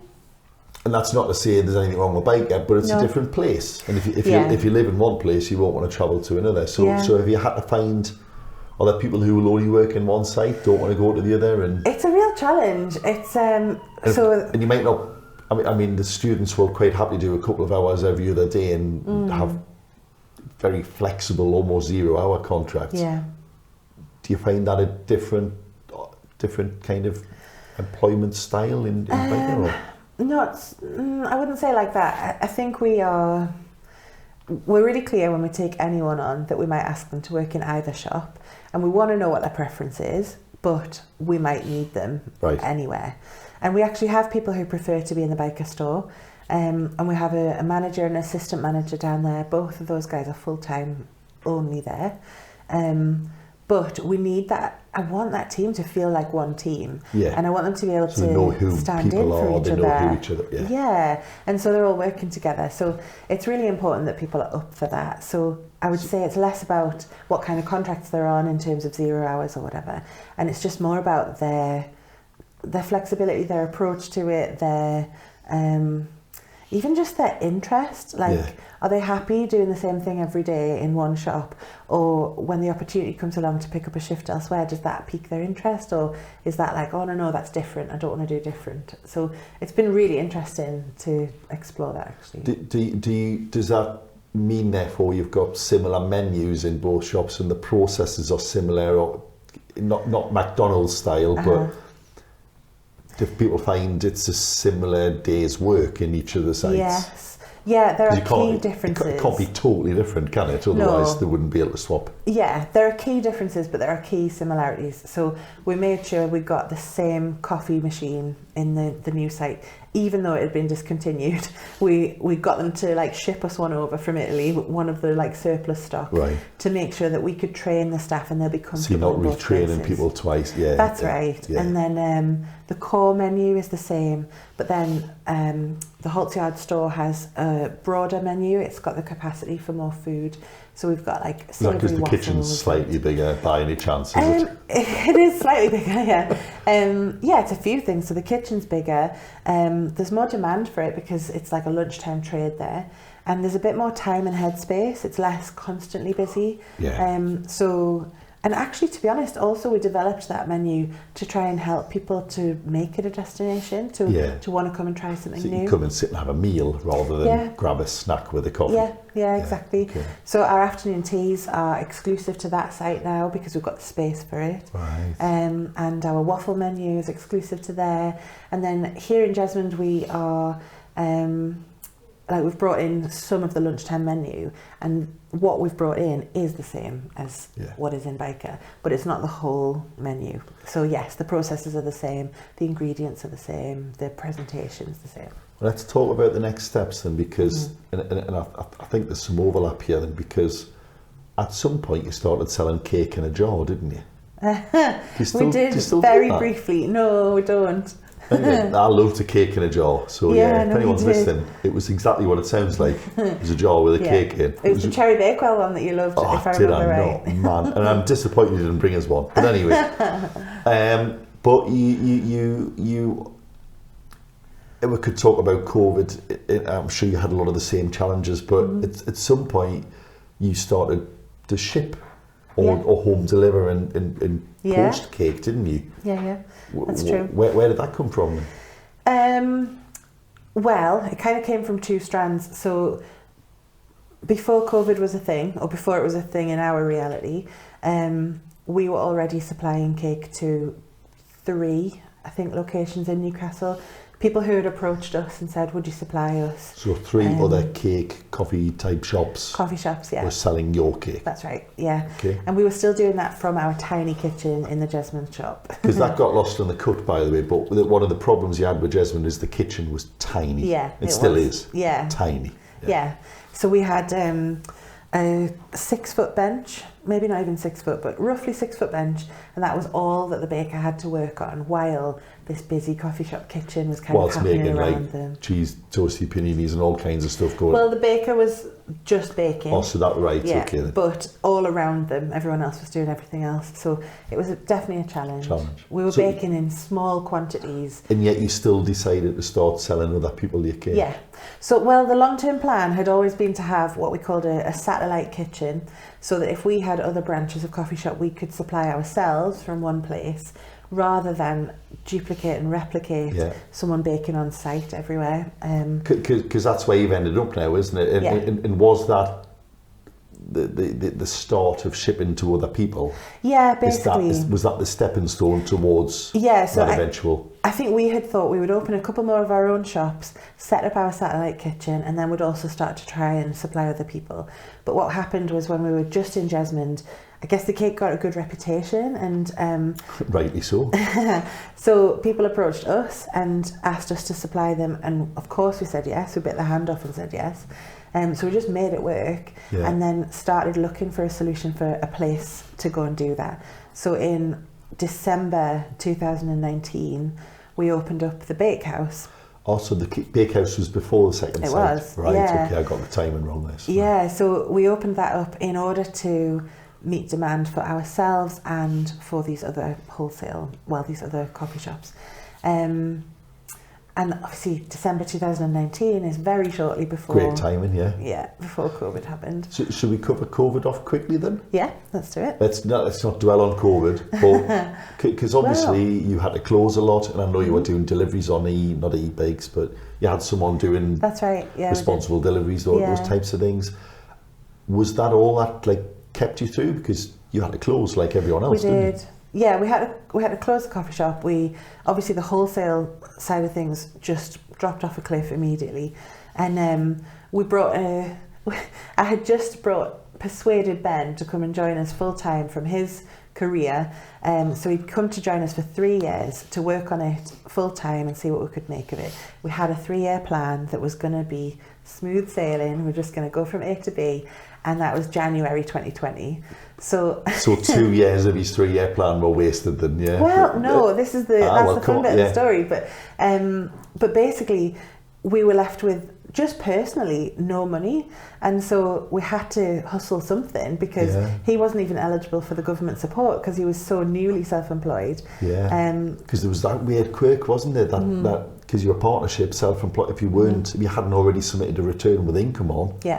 [SPEAKER 1] and that's not to say there's anything wrong with Byker, but it's
[SPEAKER 2] No.
[SPEAKER 1] a different place. And if
[SPEAKER 2] Yeah.
[SPEAKER 1] you live in one place, you won't want to travel to another. So
[SPEAKER 2] Yeah.
[SPEAKER 1] so have you had to find other people who will only work in one site, don't want to go to the other, and
[SPEAKER 2] It's a real challenge. It's
[SPEAKER 1] and you might not. I mean, the students will quite happily do a couple of hours every other day and have very flexible, almost 0-hour contracts.
[SPEAKER 2] yeah.
[SPEAKER 1] Do you find that a different kind of employment style in Byker? Or?
[SPEAKER 2] I wouldn't say like that. I think we're really clear when we take anyone on that we might ask them to work in either shop, and we want to know what their preference is, but we might need them
[SPEAKER 1] Right.
[SPEAKER 2] anywhere. And we actually have people who prefer to be in the Byker store, and we have a manager and assistant manager down there. Both of those guys are full-time only there. But we need that. I want that team to feel like one team.
[SPEAKER 1] Yeah.
[SPEAKER 2] And I want them to be able
[SPEAKER 1] So they know
[SPEAKER 2] to
[SPEAKER 1] who
[SPEAKER 2] stand in
[SPEAKER 1] people
[SPEAKER 2] for
[SPEAKER 1] are,
[SPEAKER 2] each
[SPEAKER 1] they
[SPEAKER 2] other.
[SPEAKER 1] know who each other. Yeah.
[SPEAKER 2] Yeah. And so they're all working together. So it's really important that people are up for that. So I would say it's less about what kind of contracts they're on in terms of 0 hours or whatever. And it's just more about their flexibility, their approach to it, their even just their interest. Like,
[SPEAKER 1] Yeah.
[SPEAKER 2] are they happy doing the same thing every day in one shop? Or when the opportunity comes along to pick up a shift elsewhere, does that pique their interest? Or is that like, oh, no, that's different. I don't want to do different. So it's been really interesting to explore that, actually.
[SPEAKER 1] Does that mean therefore you've got similar menus in both shops and the processes are similar, or not McDonald's style, but do people find it's a similar day's work in each of the sites?
[SPEAKER 2] Yes. Yeah, there are key differences.
[SPEAKER 1] It can't be totally different, can it? Otherwise they wouldn't be able to swap.
[SPEAKER 2] Yeah, there are key differences, but there are key similarities. So we made sure we got the same coffee machine in the new site, even though it had been discontinued. We got them to like ship us one over from Italy, one of the like surplus stock,
[SPEAKER 1] right,
[SPEAKER 2] to make sure that we could train the staff and they'll be comfortable.
[SPEAKER 1] So you're not retraining people twice, yeah.
[SPEAKER 2] That's right. Yeah. And then the core menu is the same, but then the Haltsyard store has a broader menu. It's got the capacity for more food. So we've got like savoury waffles.
[SPEAKER 1] Because the kitchen's slightly bigger by any chance, is it?
[SPEAKER 2] It is slightly bigger, yeah. Yeah, it's a few things. So the kitchen's bigger. There's more demand for it because it's like a lunchtime trade there. And there's a bit more time and headspace. It's less constantly busy.
[SPEAKER 1] Yeah.
[SPEAKER 2] And actually, to be honest, also we developed that menu to try and help people to make it a destination, to want to come and try something new.
[SPEAKER 1] So you come and sit and have a meal rather than grab a snack with a coffee.
[SPEAKER 2] Yeah, exactly. Okay. So our afternoon teas are exclusive to that site now because we've got the space for it.
[SPEAKER 1] Right.
[SPEAKER 2] And our waffle menu is exclusive to there. And then here in Jesmond we are... we've brought in some of the lunchtime menu, and what we've brought in is the same as what is in Byker, but it's not the whole menu. So yes, the processes are the same, the ingredients are the same, the presentation's the same.
[SPEAKER 1] Well, let's talk about the next steps then, because and I think there's some overlap here then, because at some point you started selling cake in a jar, didn't you?
[SPEAKER 2] We did very briefly. No, we don't.
[SPEAKER 1] I loved a cake in a jar, so if anyone's listening, it was exactly what it sounds like. It was a jar with a cake in.
[SPEAKER 2] It was the cherry Bakewell one that you loved, if I remember right.
[SPEAKER 1] No, man, and I'm disappointed you didn't bring us one. But anyway, but you we could talk about COVID. I'm sure you had a lot of the same challenges, but at some point you started to ship or home deliver and post cake, didn't you?
[SPEAKER 2] Yeah, that's true.
[SPEAKER 1] Where did that come from then?
[SPEAKER 2] Well, it kind of came from two strands. So before COVID was a thing, or before it was a thing in our reality, we were already supplying cake to 3, I think, locations in Newcastle. People who had approached us and said, would you supply us?
[SPEAKER 1] So 3 other cake, coffee type shops?
[SPEAKER 2] Coffee shops, yeah.
[SPEAKER 1] Were selling your cake?
[SPEAKER 2] That's right, yeah.
[SPEAKER 1] Okay.
[SPEAKER 2] And we were still doing that from our tiny kitchen in the Jesmond shop.
[SPEAKER 1] Because that got lost in the cut, by the way, but one of the problems you had with Jesmond is the kitchen was tiny.
[SPEAKER 2] Yeah,
[SPEAKER 1] it still is.
[SPEAKER 2] Yeah.
[SPEAKER 1] Tiny.
[SPEAKER 2] Yeah. So we had a 6-foot bench, maybe not even 6 foot, but roughly 6-foot bench, and that was all that the baker had to work on, while this busy coffee shop kitchen was kind of happening around them.
[SPEAKER 1] Cheese, toasty paninis and all kinds of stuff going.
[SPEAKER 2] Well, the baker was just baking.
[SPEAKER 1] Oh, so that okay. Then.
[SPEAKER 2] But all around them, everyone else was doing everything else. So it was definitely a challenge. We were baking in small quantities.
[SPEAKER 1] And yet you still decided to start selling other people your cake.
[SPEAKER 2] Yeah. So, well, the long-term plan had always been to have what we called a satellite kitchen, so that if we had other branches of coffee shop, we could supply ourselves from one place, rather than duplicate and replicate someone baking on site everywhere.
[SPEAKER 1] Because that's where you've ended up now, isn't it? And was that the start of shipping to other people?
[SPEAKER 2] Yeah, basically.
[SPEAKER 1] Was that the stepping stone towards
[SPEAKER 2] so
[SPEAKER 1] that eventual?
[SPEAKER 2] I think we had thought we would open a couple more of our own shops, set up our satellite kitchen, and then we'd also start to try and supply other people. But what happened was, when we were just in Jesmond, I guess the cake got a good reputation, and
[SPEAKER 1] rightly so.
[SPEAKER 2] So people approached us and asked us to supply them, and of course we said yes. We bit the hand off and said yes. So we just made it work, and then started looking for a solution for a place to go and do that. So in December 2019, we opened up the bakehouse.
[SPEAKER 1] Also, the bakehouse was before the second site.
[SPEAKER 2] It was,
[SPEAKER 1] right? Okay, I got the timing wrong there. So.
[SPEAKER 2] Yeah, so we opened that up in order to meet demand for ourselves and for these other these other coffee shops. And obviously December 2019 is very shortly before...
[SPEAKER 1] Great timing, yeah.
[SPEAKER 2] Yeah, before COVID happened.
[SPEAKER 1] So should we cover COVID off quickly then?
[SPEAKER 2] Yeah, let's do it.
[SPEAKER 1] Let's not dwell on COVID, because obviously you had to close a lot, and I know you were doing deliveries on not e-bakes, but you had someone doing
[SPEAKER 2] that's right,
[SPEAKER 1] responsible deliveries, those types of things. was that all that like kept you through? Because you had to close like everyone else,
[SPEAKER 2] We
[SPEAKER 1] didn't
[SPEAKER 2] did. Yeah, we had to close the coffee shop. We obviously the wholesale side of things just dropped off a cliff immediately, and we brought I had just persuaded Ben to come and join us full time from his career. So he'd come to join us for 3 years to work on it full time and see what we could make of it. We had a 3-year plan that was going to be smooth sailing. We're just going to go from A to B, and that was January 2020. So
[SPEAKER 1] 2 years of his 3-year plan were wasted then, yeah?
[SPEAKER 2] Well, no, this is the fun bit of the story. But basically, we were left with just personally no money, and so we had to hustle something because he wasn't even eligible for the government support because he was so newly self-employed.
[SPEAKER 1] Yeah. Because there was that weird quirk, wasn't there? That because you're a partnership, self-employed. If you weren't, if you hadn't already submitted a return with income on, you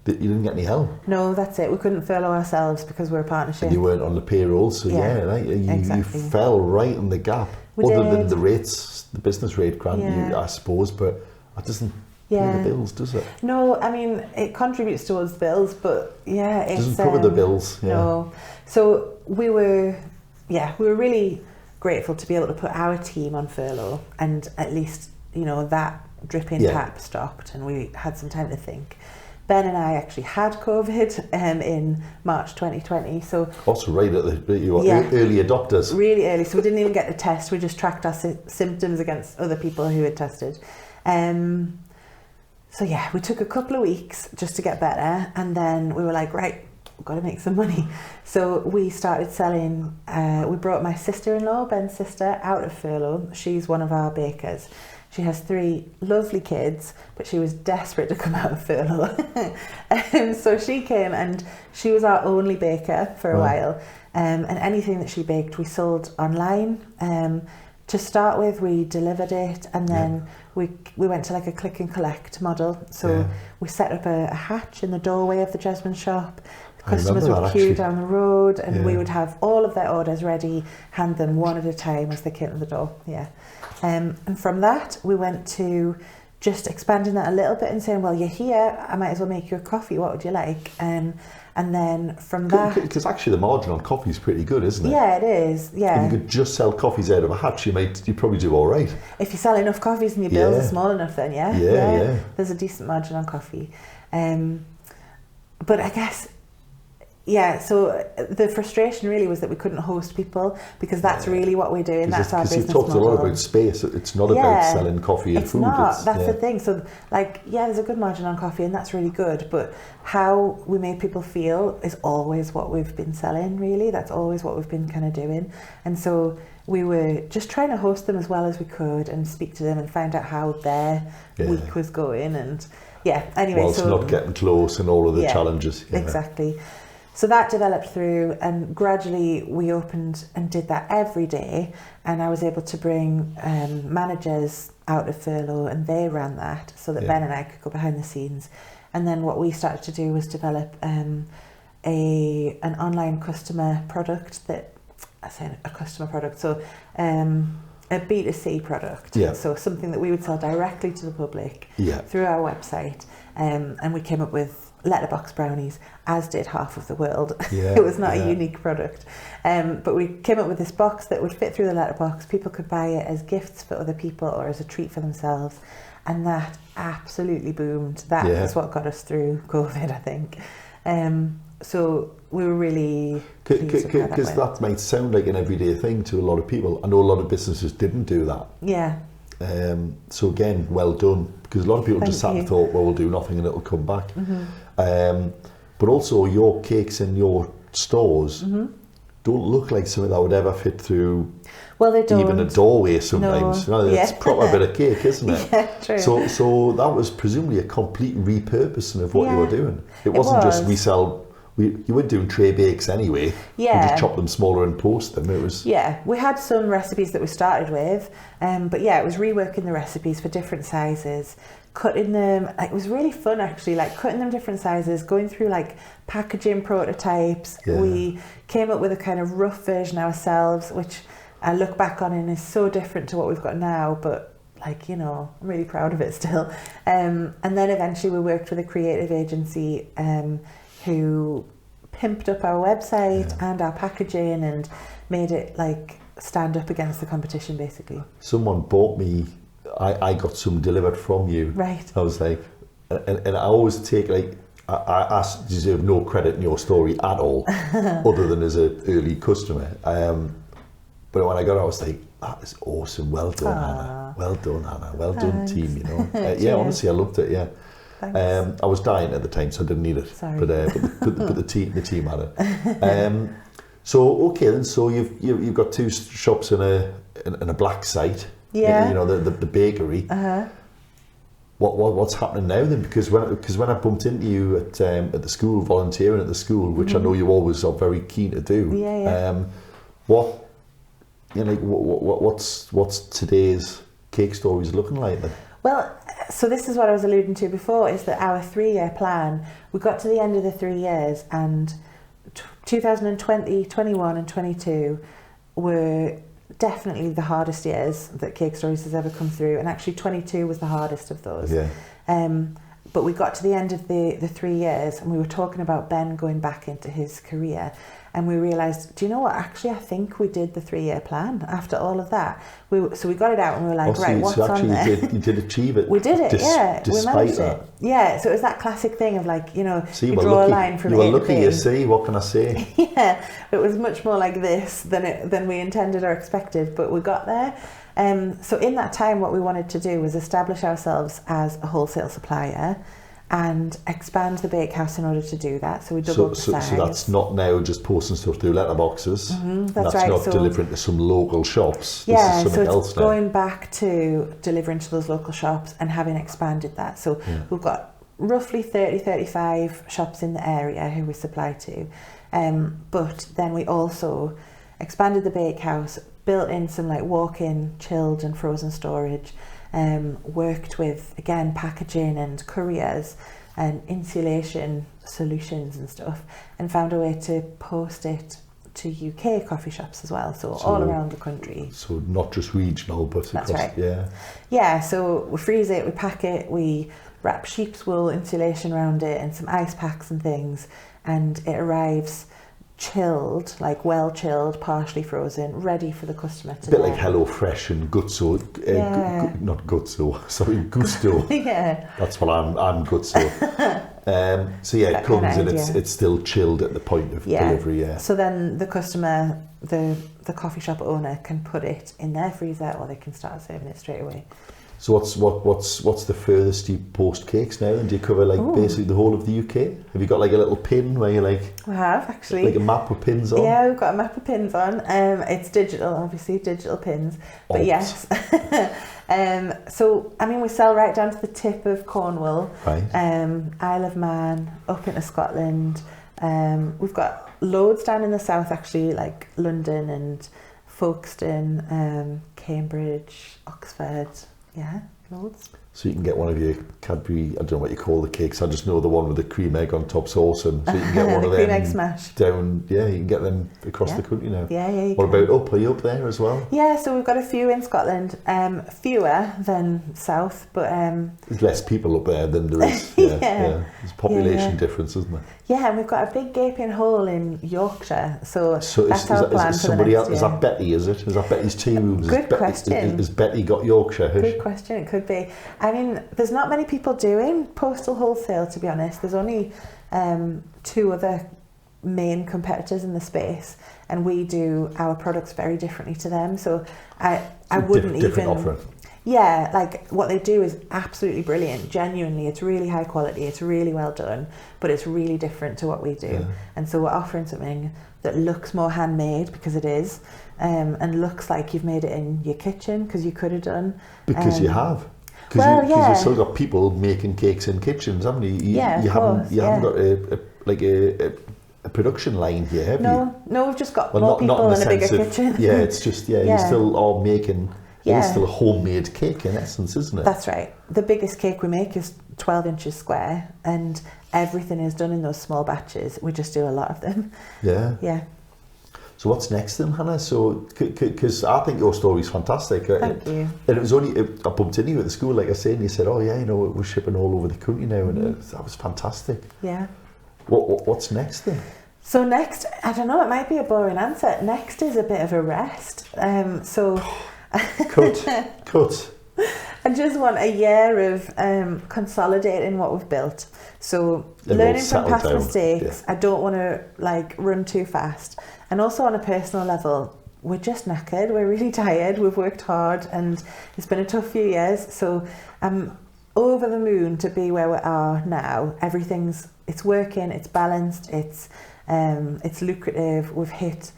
[SPEAKER 1] didn't get any help.
[SPEAKER 2] No, that's it. We couldn't furlough ourselves because we're a partnership.
[SPEAKER 1] And you weren't on the payroll, so you fell right in the gap. Other than the rates, the business rate grant, I suppose, but that doesn't pay the bills, does it?
[SPEAKER 2] No, I mean, it contributes towards the bills, but it
[SPEAKER 1] doesn't cover the bills. Yeah.
[SPEAKER 2] No. So we were really grateful to be able to put our team on furlough, and at least, that dripping tap stopped and we had some time to think. Ben and I actually had COVID in March 2020. So
[SPEAKER 1] also right at you were early adopters.
[SPEAKER 2] Really early, so we didn't even get a test. We just tracked our symptoms against other people who had tested. So we took a couple of weeks just to get better, and then we were like, right, we've got to make some money. So we started selling, we brought my sister-in-law, Ben's sister, out of furlough. She's one of our bakers. She has 3 lovely kids, but she was desperate to come out of furlough. So she came, and she was our only baker for a while. And anything that she baked, we sold online. To start with, we delivered it, and then we went to like a click and collect model. So we set up a hatch in the doorway of the Jesmond shop. Customers would queue down the road, and we would have all of their orders ready, hand them one at a time as they came to the door. And from that, we went to just expanding that a little bit and saying, well, you're here, I might as well make you a coffee. What would you like? And then from that...
[SPEAKER 1] Because actually the margin on coffee is pretty good, isn't it?
[SPEAKER 2] Yeah, it is, yeah.
[SPEAKER 1] If you could just sell coffees out of a hatch, you'd probably do all right.
[SPEAKER 2] If you sell enough coffees and your bills are small enough, then yeah. There's a decent margin on coffee. But I guess... so the frustration really was that we couldn't host people, because that's really what we're doing. That's our business model.
[SPEAKER 1] Because you talked a lot about space. It's not about selling coffee and food.
[SPEAKER 2] It's not. That's the thing. So, there's a good margin on coffee, and that's really good. But how we made people feel is always what we've been selling, really. That's always what we've been kind of doing. And so we were just trying to host them as well as we could and speak to them and find out how their week was going. And anyway.
[SPEAKER 1] Whilst not getting close and all of the challenges.
[SPEAKER 2] Exactly. So that developed through, and gradually we opened and did that every day, and I was able to bring managers out of furlough, and they ran that so that Ben and I could go behind the scenes. And then what we started to do was develop an online customer product so a B2C product, so something that we would sell directly to the public through our website, and we came up with letterbox brownies, as did half of the world. It was not a unique product, but we came up with this box that would fit through the letterbox. People could buy it as gifts for other people or as a treat for themselves, and that absolutely boomed. That is what got us through COVID, I think. So we were really pleased with
[SPEAKER 1] because that might sound like an everyday thing to a lot of people. I know a lot of businesses didn't do that. So again, well done, because a lot of people just sat and thought, well, we'll do nothing and it'll come back. But also your cakes in your stores don't look like something that would ever fit through
[SPEAKER 2] they don't.
[SPEAKER 1] Even a doorway sometimes. It's a proper bit of cake, isn't it?
[SPEAKER 2] True.
[SPEAKER 1] So that was presumably a complete repurposing of what you were doing. It wasn't just you weren't doing tray bakes anyway. You just chop them smaller and post them. It was
[SPEAKER 2] we had some recipes that we started with, but it was reworking the recipes for different sizes, cutting them. It was really fun actually, cutting them different sizes, going through packaging prototypes. We came up with a kind of rough version ourselves, which I look back on and is so different to what we've got now, but I'm really proud of it still. And then eventually we worked with a creative agency who pimped up our website and our packaging and made it like stand up against the competition, basically.
[SPEAKER 1] Someone bought me, I got some delivered from you.
[SPEAKER 2] Right.
[SPEAKER 1] I was like, and I always take like, I deserve no credit in your story at all, other than as an early customer. But when I got it, I was like, that is awesome. Well done, Hannah. Well done, Hannah. Well done, team, you know. Yeah, honestly, I loved it, yeah. I was dying at the time, so I didn't need it.
[SPEAKER 2] Sorry.
[SPEAKER 1] But the team had it. So, okay, then, so you've got 2 shops in a black site.
[SPEAKER 2] Yeah.
[SPEAKER 1] You know, the bakery. What's happening now then? Because when I bumped into you at the school, volunteering at the school, which I know you always are very keen to do.
[SPEAKER 2] Yeah.
[SPEAKER 1] What's today's cake stories looking like then?
[SPEAKER 2] Well, so this is what I was alluding to before, is that our 3-year plan, we got to the end of the 3 years, and 2020, 21 and 22 were definitely the hardest years that Cake Stories has ever come through, and actually 22 was the hardest of those.
[SPEAKER 1] Yeah.
[SPEAKER 2] But we got to the end of the 3 years, and we were talking about Ben going back into his career, and we realised, do you know what, actually I think we did the 3-year plan after all of that. So we got it out and we were like, right, what's on there?
[SPEAKER 1] You did achieve it.
[SPEAKER 2] We did it, we managed
[SPEAKER 1] that.
[SPEAKER 2] it. Yeah, so it was that classic thing of like, you know,
[SPEAKER 1] See,
[SPEAKER 2] you draw a line from A to B.
[SPEAKER 1] You were lucky, you see, what can I say?
[SPEAKER 2] Yeah, it was much more like this than we intended or expected, but we got there. So in that time, what we wanted to do was establish ourselves as a wholesale supplier and expand the bakehouse in order to do that. So we doubled the size.
[SPEAKER 1] So that's not now just posting stuff through letterboxes.
[SPEAKER 2] That's
[SPEAKER 1] right.
[SPEAKER 2] not
[SPEAKER 1] delivering to some local shops.
[SPEAKER 2] Yeah,
[SPEAKER 1] this is something
[SPEAKER 2] so it's
[SPEAKER 1] else now.
[SPEAKER 2] going back to delivering to those local shops and having expanded that. So we've got roughly 30-35 shops in the area who we supply to. But then we also expanded the bakehouse, built in some like walk-in chilled and frozen storage, worked with, again, packaging and couriers and insulation solutions and stuff, and found a way to post it to UK coffee shops as well, so all around the country.
[SPEAKER 1] So not just regional, but
[SPEAKER 2] That's
[SPEAKER 1] across,
[SPEAKER 2] right.
[SPEAKER 1] Yeah.
[SPEAKER 2] Yeah, so we freeze it, we pack it, we wrap sheep's wool insulation around it and some ice packs and things, and it arrives chilled, like well chilled, partially frozen, ready for the customer to
[SPEAKER 1] A bit like HelloFresh and Gutso, not Gutso, sorry, Gusto.
[SPEAKER 2] Yeah.
[SPEAKER 1] That's what I'm Gutso. So yeah, it comes and it's still chilled at the point of delivery. Yeah.
[SPEAKER 2] So then the customer, the coffee shop owner, can put it in their freezer, or they can start serving it straight away.
[SPEAKER 1] So what's the furthest you post cakes now? And do you cover like basically the whole of the UK? Have you got like a little pin where you like?
[SPEAKER 2] We have actually.
[SPEAKER 1] Like a map with pins on?
[SPEAKER 2] Yeah, we've got a map of pins on. It's digital, obviously, digital pins. But yes. So I mean, we sell right down to the tip of Cornwall.
[SPEAKER 1] Right.
[SPEAKER 2] Isle of Man, up into Scotland. We've got loads down in the south actually, like London and Folkestone, Cambridge, Oxford. Yeah, loads.
[SPEAKER 1] So you can get one of your Cadbury, I don't know what you call the cakes, I just know the one with the cream egg on top's awesome. So you can get one of them.
[SPEAKER 2] Cream egg smash.
[SPEAKER 1] Down, you can get them across the country now.
[SPEAKER 2] Yeah,
[SPEAKER 1] What about up? Are you up there as well?
[SPEAKER 2] Yeah, so we've got a few in Scotland, fewer than south, but...
[SPEAKER 1] There's less people up there than there is. There's a population difference, isn't there?
[SPEAKER 2] Yeah, and we've got a big gaping hole in Yorkshire, so that's our plan
[SPEAKER 1] is
[SPEAKER 2] for
[SPEAKER 1] somebody
[SPEAKER 2] the
[SPEAKER 1] else?
[SPEAKER 2] next year.
[SPEAKER 1] Is that Betty, is it? Is that Betty's team?
[SPEAKER 2] Good question.
[SPEAKER 1] Has Betty got Yorkshire?
[SPEAKER 2] Good question, it could be. I mean, there's not many people doing postal wholesale, to be honest. There's only 2 other main competitors in the space, and we do our products very differently to them. So I wouldn't
[SPEAKER 1] different
[SPEAKER 2] even...
[SPEAKER 1] offering.
[SPEAKER 2] Yeah, like what they do is absolutely brilliant. Genuinely, it's really high quality. It's really well done, but it's really different to what we do.
[SPEAKER 1] Yeah.
[SPEAKER 2] And so we're offering something that looks more handmade, because it is, and looks like you've made it in your kitchen, because you could have done.
[SPEAKER 1] Because you have. Because you've still got people making cakes in kitchens, haven't you? You haven't got a production line here, have you?
[SPEAKER 2] No, we've just got more people in a bigger kitchen.
[SPEAKER 1] Yeah, it's just, you still are making... Yeah. It's still a homemade cake in essence, isn't it?
[SPEAKER 2] That's right. The biggest cake we make is 12 inches square, and everything is done in those small batches. We just do a lot of them. Yeah. Yeah.
[SPEAKER 1] So what's next then, Hannah? So, because I think your story's fantastic.
[SPEAKER 2] Thank you.
[SPEAKER 1] And it was only, I bumped into you at the school, like I said, and you said, oh yeah, we're shipping all over the country now, and that was fantastic.
[SPEAKER 2] Yeah.
[SPEAKER 1] What's next then?
[SPEAKER 2] So next, I don't know, it might be a boring answer. Next is a bit of a rest.
[SPEAKER 1] Cut.
[SPEAKER 2] I just want a year of consolidating what we've built. So learning from past mistakes. Yeah. I don't want to run too fast. And also on a personal level, we're just knackered. We're really tired. We've worked hard and it's been a tough few years. So I'm over the moon to be where we are now. It's working, it's balanced, it's lucrative. We've hit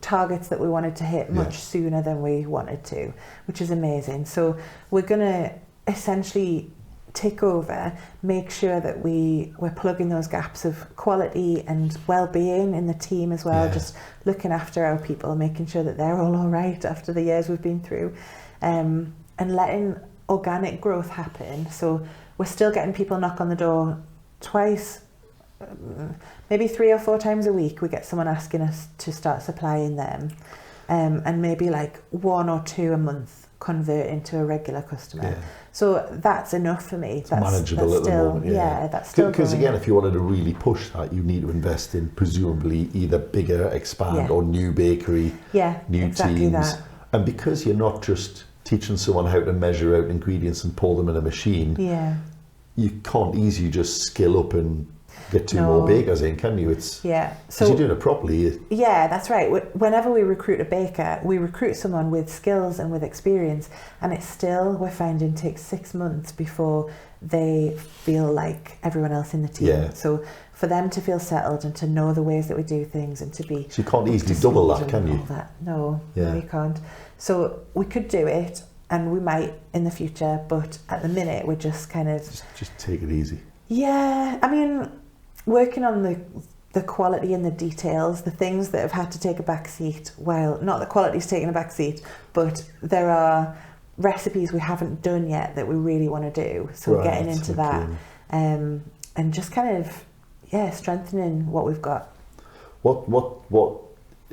[SPEAKER 2] targets that we wanted to hit much sooner than we wanted to, which is amazing. So we're going to essentially take over, make sure that we're plugging those gaps of quality and well-being in the team as well, just looking after our people, making sure that they're all right after the years we've been through, and letting organic growth happen. So we're still getting people knock on the door twice, maybe 3 or 4 times a week. We get someone asking us to start supplying them, and maybe 1 or 2 a month convert into a regular customer. Yeah. So that's enough for me. That's manageable at the moment. Yeah, that's still
[SPEAKER 1] because again, if you wanted to really push that, you need to invest in presumably either bigger, expand, or new bakery, new teams. That. And because you're not just teaching someone how to measure out ingredients and pour them in a machine, you can't easily just scale up and get 2 more bakers in, can you? So you're doing it properly.
[SPEAKER 2] Yeah, that's right. Whenever we recruit a baker, we recruit someone with skills and with experience, and we're finding takes 6 months before they feel like everyone else in the team. Yeah. So for them to feel settled and to know the ways that we do things and to be...
[SPEAKER 1] So you can't easily double that, can you?
[SPEAKER 2] No, you can't. So we could do it, and we might in the future, but at the minute we're just kind of...
[SPEAKER 1] Just take it easy.
[SPEAKER 2] Yeah, I mean... Working on the quality and the details, the things that have had to take a back seat, well, not that quality's taken a back seat, but there are recipes we haven't done yet that we really want to do. So we're getting into that, and just kind of, strengthening what we've got.
[SPEAKER 1] What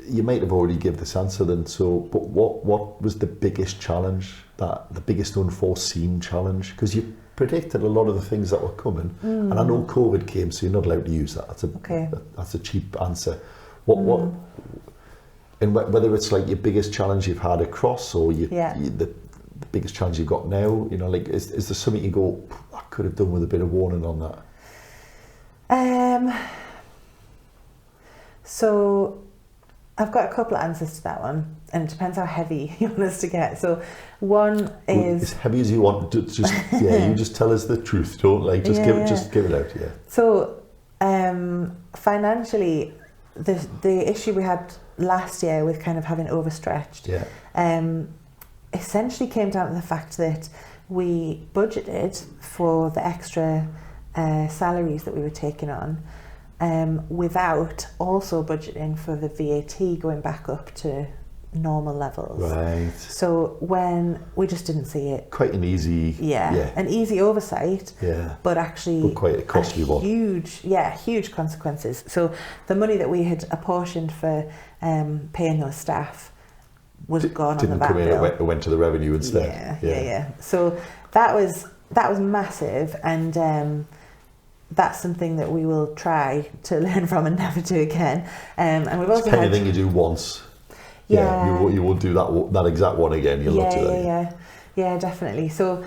[SPEAKER 1] you might have already given this answer then, but what was the biggest challenge, the biggest unforeseen challenge? Because you predicted a lot of the things that were coming, and I know COVID came, so you're not allowed to use that. That's a cheap answer. What and whether it's your biggest challenge you've had across, or the biggest challenge you've got now, is there something you go, I could have done with a bit of warning on
[SPEAKER 2] that? So I've got a couple of answers to that one, and it depends how heavy you want us to get. So one is...
[SPEAKER 1] As heavy as you want, you just tell us the truth, don't give it out,
[SPEAKER 2] So financially, the issue we had last year with kind of having overstretched, essentially came down to the fact that we budgeted for the extra salaries that we were taking on, without also budgeting for the VAT going back up to normal levels.
[SPEAKER 1] Right.
[SPEAKER 2] So when we just didn't see it.
[SPEAKER 1] Quite an easy...
[SPEAKER 2] an easy oversight.
[SPEAKER 1] Yeah.
[SPEAKER 2] But actually...
[SPEAKER 1] But quite a costly one.
[SPEAKER 2] Huge consequences. So the money that we had apportioned for paying those staff was gone on the back bill.
[SPEAKER 1] Didn't come in, it went to the revenue instead.
[SPEAKER 2] Yeah. So that was massive, and that's something that we will try to learn from and never do again. And we've also
[SPEAKER 1] had... anything you do once. You won't do that exact one again. You'll not do that.
[SPEAKER 2] Yeah, definitely. So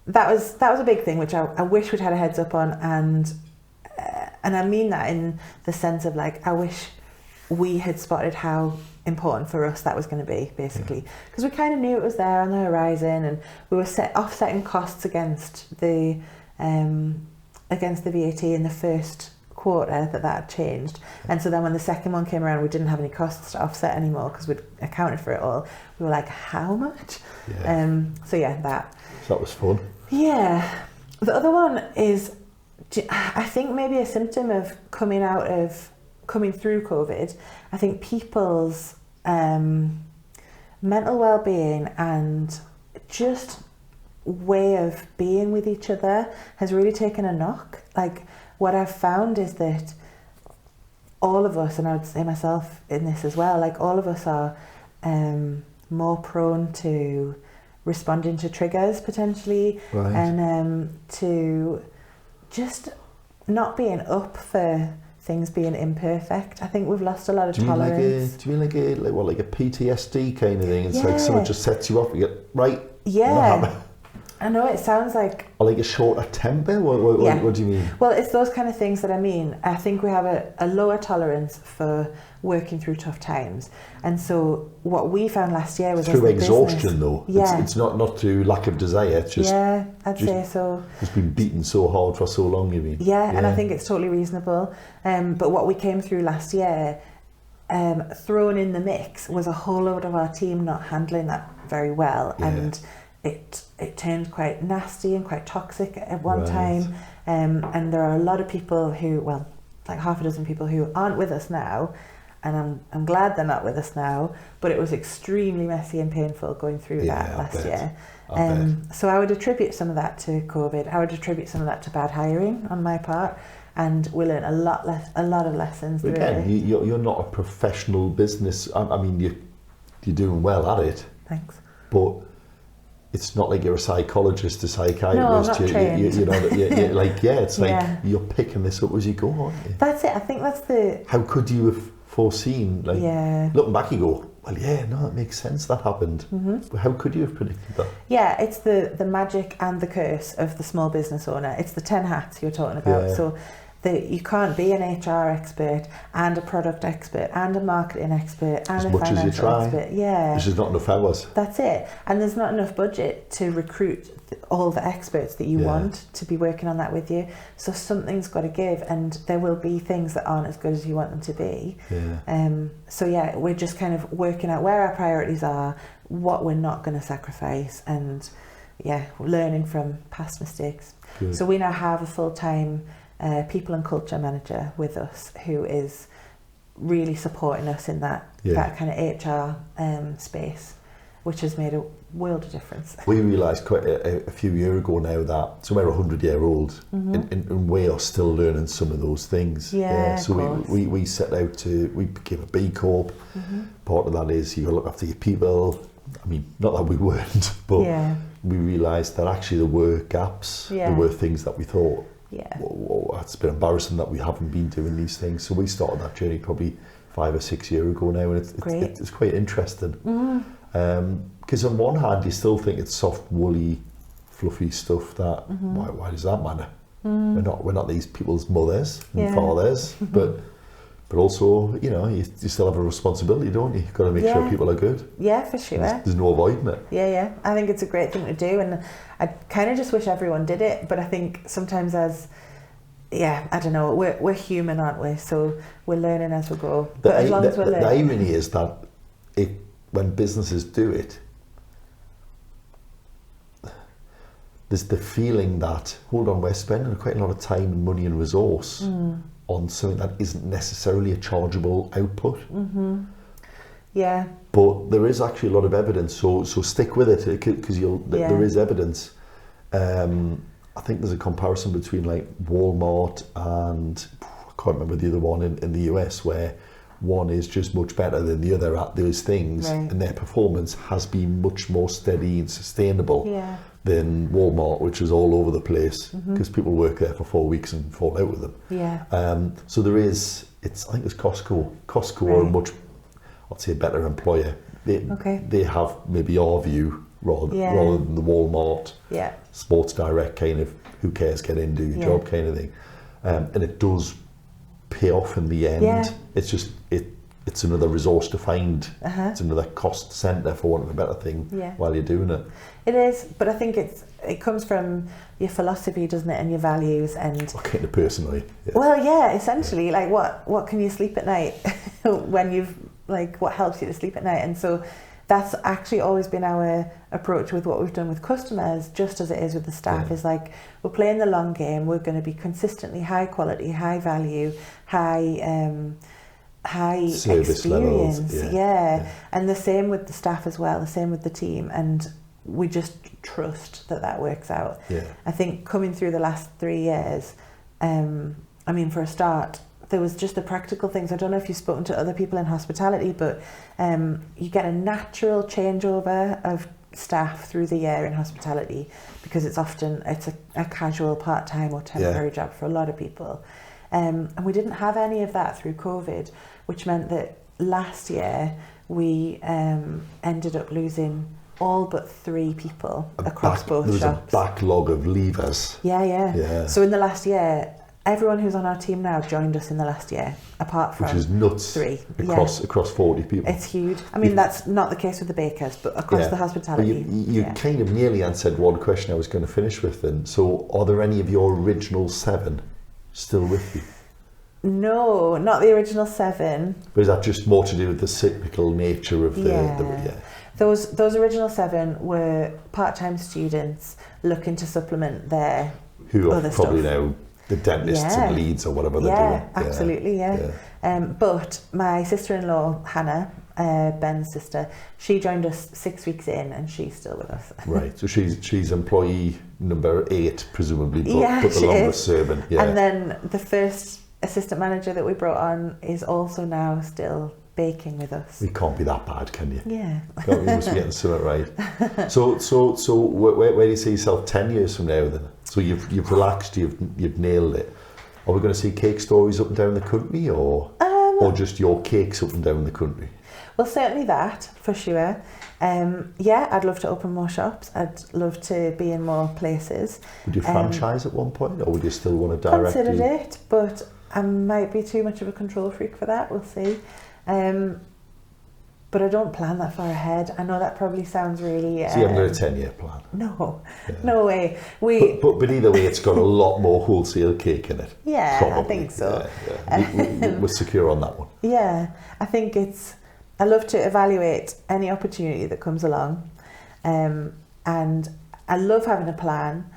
[SPEAKER 2] that was a big thing, which I wish we'd had a heads up on, and I mean that in the sense of I wish we had spotted how important for us that was going to be, basically, because we kind of knew it was there on the horizon, and we were offsetting costs against the VAT in the first quarter that had changed, and so then when the second one came around, we didn't have any costs to offset anymore because we'd accounted for it all. We were like, how much? That
[SPEAKER 1] was fun.
[SPEAKER 2] The other one is, I think, maybe a symptom of coming through COVID. I think people's mental well-being and just way of being with each other has really taken a knock. What I've found is that all of us, and I would say myself in this as well, all of us are more prone to responding to triggers potentially, and to just not being up for things being imperfect. I think we've lost a lot of tolerance.
[SPEAKER 1] Do you mean like a PTSD kind of thing? It's like
[SPEAKER 2] Yeah.
[SPEAKER 1] someone just sets you off. You get right.
[SPEAKER 2] Yeah. I know it sounds like...
[SPEAKER 1] Or like a shorter temper? What do you mean?
[SPEAKER 2] Well, it's those kind of things that I mean. I think we have a lower tolerance for working through tough times. And so what we found last year was...
[SPEAKER 1] Through exhaustion,
[SPEAKER 2] business,
[SPEAKER 1] though.
[SPEAKER 2] Yeah.
[SPEAKER 1] It's not through lack of desire. It's just...
[SPEAKER 2] Yeah, I'd say so.
[SPEAKER 1] It's been beaten so hard for so long, you mean?
[SPEAKER 2] Yeah, and I think it's totally reasonable. But what we came through last year, thrown in the mix, was a whole load of our team not handling that very well.
[SPEAKER 1] Yeah.
[SPEAKER 2] And it turned quite nasty and quite toxic at one time, and there are a lot of people who, well, like half a dozen people who aren't with us now, and I'm glad they're not with us now, but it was extremely messy and painful going through that last year. So I would attribute some of that to COVID. I would attribute some of that to bad hiring on my part, and we learned a lot of lessons.
[SPEAKER 1] Again, you're not a professional business. I mean, you're doing well at it.
[SPEAKER 2] Thanks.
[SPEAKER 1] But it's not like you're a psychologist, a psychiatrist.
[SPEAKER 2] No, I'm not trained.
[SPEAKER 1] It's like you're picking this up as you go, aren't you?
[SPEAKER 2] That's it. I think that's the...
[SPEAKER 1] How could you have foreseen? Looking back, you go, well, it makes sense that happened. But how could you have predicted that?
[SPEAKER 2] Yeah, it's the magic and the curse of the small business owner. It's the 10 hats you're talking about.
[SPEAKER 1] Yeah.
[SPEAKER 2] So you can't be an HR expert and a product expert and a marketing expert and a financial expert. Yeah.
[SPEAKER 1] There's just not enough hours.
[SPEAKER 2] That's it. And there's not enough budget to recruit all the experts that you want to be working on that with you. So something's got to give, and there will be things that aren't as good as you want them to be. Yeah. We're just kind of working out where our priorities are, what we're not going to sacrifice, and learning from past mistakes.
[SPEAKER 1] Good.
[SPEAKER 2] So we now have a full-time people and culture manager with us who is really supporting us in that kind of HR space, which has made a world of difference.
[SPEAKER 1] We realised quite a few years ago now that, so we're 100-year-old and we are still learning some of those things. So we set out we became a B Corp. Part of that is you got to look after your people. I mean, not that we weren't, but we realised that actually there were gaps, there were things that we thought, whoa, it's a bit embarrassing that we haven't been doing these things. So we started that journey probably 5 or 6 years ago now, and it's quite interesting. Because on one hand, you still think it's soft, woolly, fluffy stuff that, why does that matter? We're not these people's mothers and fathers, but also, you still have a responsibility, don't you? You've got to make sure people are good. Yeah, for sure. There's no avoiding it.
[SPEAKER 2] Yeah. I think it's a great thing to do, and I kind of just wish everyone did it, but I think sometimes I don't know, we're human, aren't we? So we're learning as we go. But as long as we're learning.
[SPEAKER 1] The irony is that when businesses do it, there's the feeling that, hold on, we're spending quite a lot of time and money and resource on something that isn't necessarily a chargeable output.
[SPEAKER 2] Yeah.
[SPEAKER 1] But there is actually a lot of evidence, so stick with it, because there is evidence. I think there's a comparison between like Walmart and I can't remember the other one in the US, where one is just much better than the other at those things, and their performance has been much more steady and sustainable than Walmart, which is all over the place because people work there for 4 weeks and fall out with them. So there is, I think it's Costco are a much, I'd say, a better employer. They have maybe our view rather than the Walmart, Sports Direct kind of, who cares, get in, do your job kind of thing. And it does pay off in the end. It's just it's another resource to find. It's another cost centre, for want of a better thing, while you're doing it. It is,
[SPEAKER 2] but I think it comes from your philosophy, doesn't it, and your values, and
[SPEAKER 1] kind of personally.
[SPEAKER 2] Well, essentially, like what can you sleep at night when you've what helps you to sleep at night, and so that's actually always been our approach with what we've done with customers, just as it is with the staff. Is like, we're playing the long game. We're going to be consistently high quality, high value, high
[SPEAKER 1] service
[SPEAKER 2] experience.
[SPEAKER 1] Levels.
[SPEAKER 2] And the same with the staff as well, the same with the team, and we just trust that works out. I think coming through the last 3 years, I mean, for a start, there was just the practical things. I don't know if you've spoken to other people in hospitality, but you get a natural changeover of staff through the year in hospitality, because it's a casual part-time or temporary job for a lot of people. And we didn't have any of that through COVID, which meant that last year we ended up losing all but 3 people across both shops.
[SPEAKER 1] There was a backlog of leavers.
[SPEAKER 2] Yeah. So in the last year, everyone who's on our team now joined us in the last year, apart from
[SPEAKER 1] which is nuts.
[SPEAKER 2] 3
[SPEAKER 1] across 40 people.
[SPEAKER 2] It's huge. I mean, that's not the case with the bakers, but across the hospitality.
[SPEAKER 1] You kind of nearly answered one question I was going to finish with then. So are there any of your original 7 still with you?
[SPEAKER 2] No, not the original 7.
[SPEAKER 1] But is that just more to do with the cyclical nature of the
[SPEAKER 2] Those original 7 were part-time students looking to supplement their
[SPEAKER 1] who are
[SPEAKER 2] other
[SPEAKER 1] probably
[SPEAKER 2] stuff.
[SPEAKER 1] Now the dentists and Leeds or whatever they're doing.
[SPEAKER 2] Absolutely. But my sister-in-law, Hannah, Ben's sister, she joined us 6 weeks in and she's still with us.
[SPEAKER 1] Right, so she's employee number 8 presumably, but the
[SPEAKER 2] she
[SPEAKER 1] longest
[SPEAKER 2] is.
[SPEAKER 1] serving. Yeah.
[SPEAKER 2] And then the first assistant manager that we brought on is also now still baking with us.
[SPEAKER 1] You can't be that bad, can you?
[SPEAKER 2] Yeah.
[SPEAKER 1] You must be getting something right. So where do you see yourself 10 years from now then? So you've relaxed, you've nailed it. Are we going to see cake stories up and down the country, or just your cakes up and down the country?
[SPEAKER 2] Well, certainly that, for sure. I'd love to open more shops. I'd love to be in more places.
[SPEAKER 1] Would you franchise at one point, or would you still want to directly?
[SPEAKER 2] Considered it, but I might be too much of a control freak for that. We'll see. But I don't plan that far ahead. I know that probably sounds really...
[SPEAKER 1] So you haven't got a 10-year plan?
[SPEAKER 2] No, no way.
[SPEAKER 1] But either way, it's got a lot more wholesale cake in it.
[SPEAKER 2] Yeah,
[SPEAKER 1] probably.
[SPEAKER 2] I think so.
[SPEAKER 1] We're secure on that one.
[SPEAKER 2] Yeah, I think I love to evaluate any opportunity that comes along. And I love having a plan,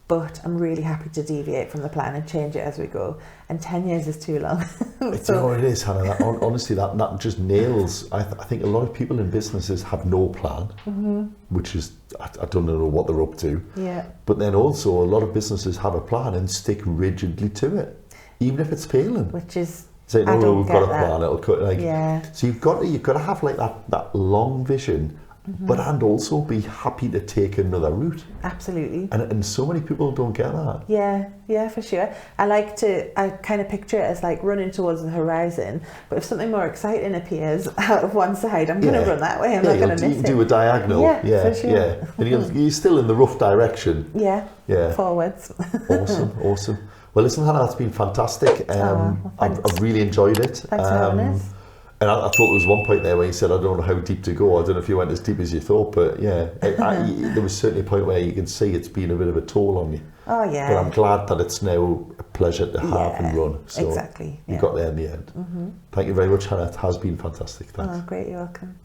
[SPEAKER 2] but I'm really happy to deviate from the plan and change it as we go. And 10 years is too long.
[SPEAKER 1] It's it is, Hannah. Honestly, that just nails. I think a lot of people in businesses have no plan, which is, I don't know what they're up to.
[SPEAKER 2] Yeah.
[SPEAKER 1] But then also a lot of businesses have a plan and stick rigidly to it, even if it's failing.
[SPEAKER 2] Which is,
[SPEAKER 1] say,
[SPEAKER 2] I
[SPEAKER 1] no,
[SPEAKER 2] don't
[SPEAKER 1] we've
[SPEAKER 2] get
[SPEAKER 1] got a
[SPEAKER 2] that.
[SPEAKER 1] plan. It'll cut So you've got to have like that long vision. But and also be happy to take another route.
[SPEAKER 2] Absolutely.
[SPEAKER 1] And so many people don't get that.
[SPEAKER 2] Yeah, for sure. I kind of picture it as like running towards the horizon, but if something more exciting appears out of one side, I'm going to run that way. I'm not going to miss it.
[SPEAKER 1] Do a diagonal.
[SPEAKER 2] For sure.
[SPEAKER 1] Yeah. And you're still in the rough direction.
[SPEAKER 2] Yeah. Forwards.
[SPEAKER 1] Awesome. Well, listen, Hannah, that's been fantastic. I've really enjoyed it.
[SPEAKER 2] Thanks for having us.
[SPEAKER 1] And I thought there was one point there where you said, I don't know how deep to go. I don't know if you went as deep as you thought, but there was certainly a point where you can see it's been a bit of a toll on you.
[SPEAKER 2] Oh, yeah.
[SPEAKER 1] But I'm glad that it's now a pleasure to have and run. So
[SPEAKER 2] exactly.
[SPEAKER 1] you got there in the end. Thank you very much, Hannah. It has been fantastic. Thanks.
[SPEAKER 2] Oh, great. You're welcome.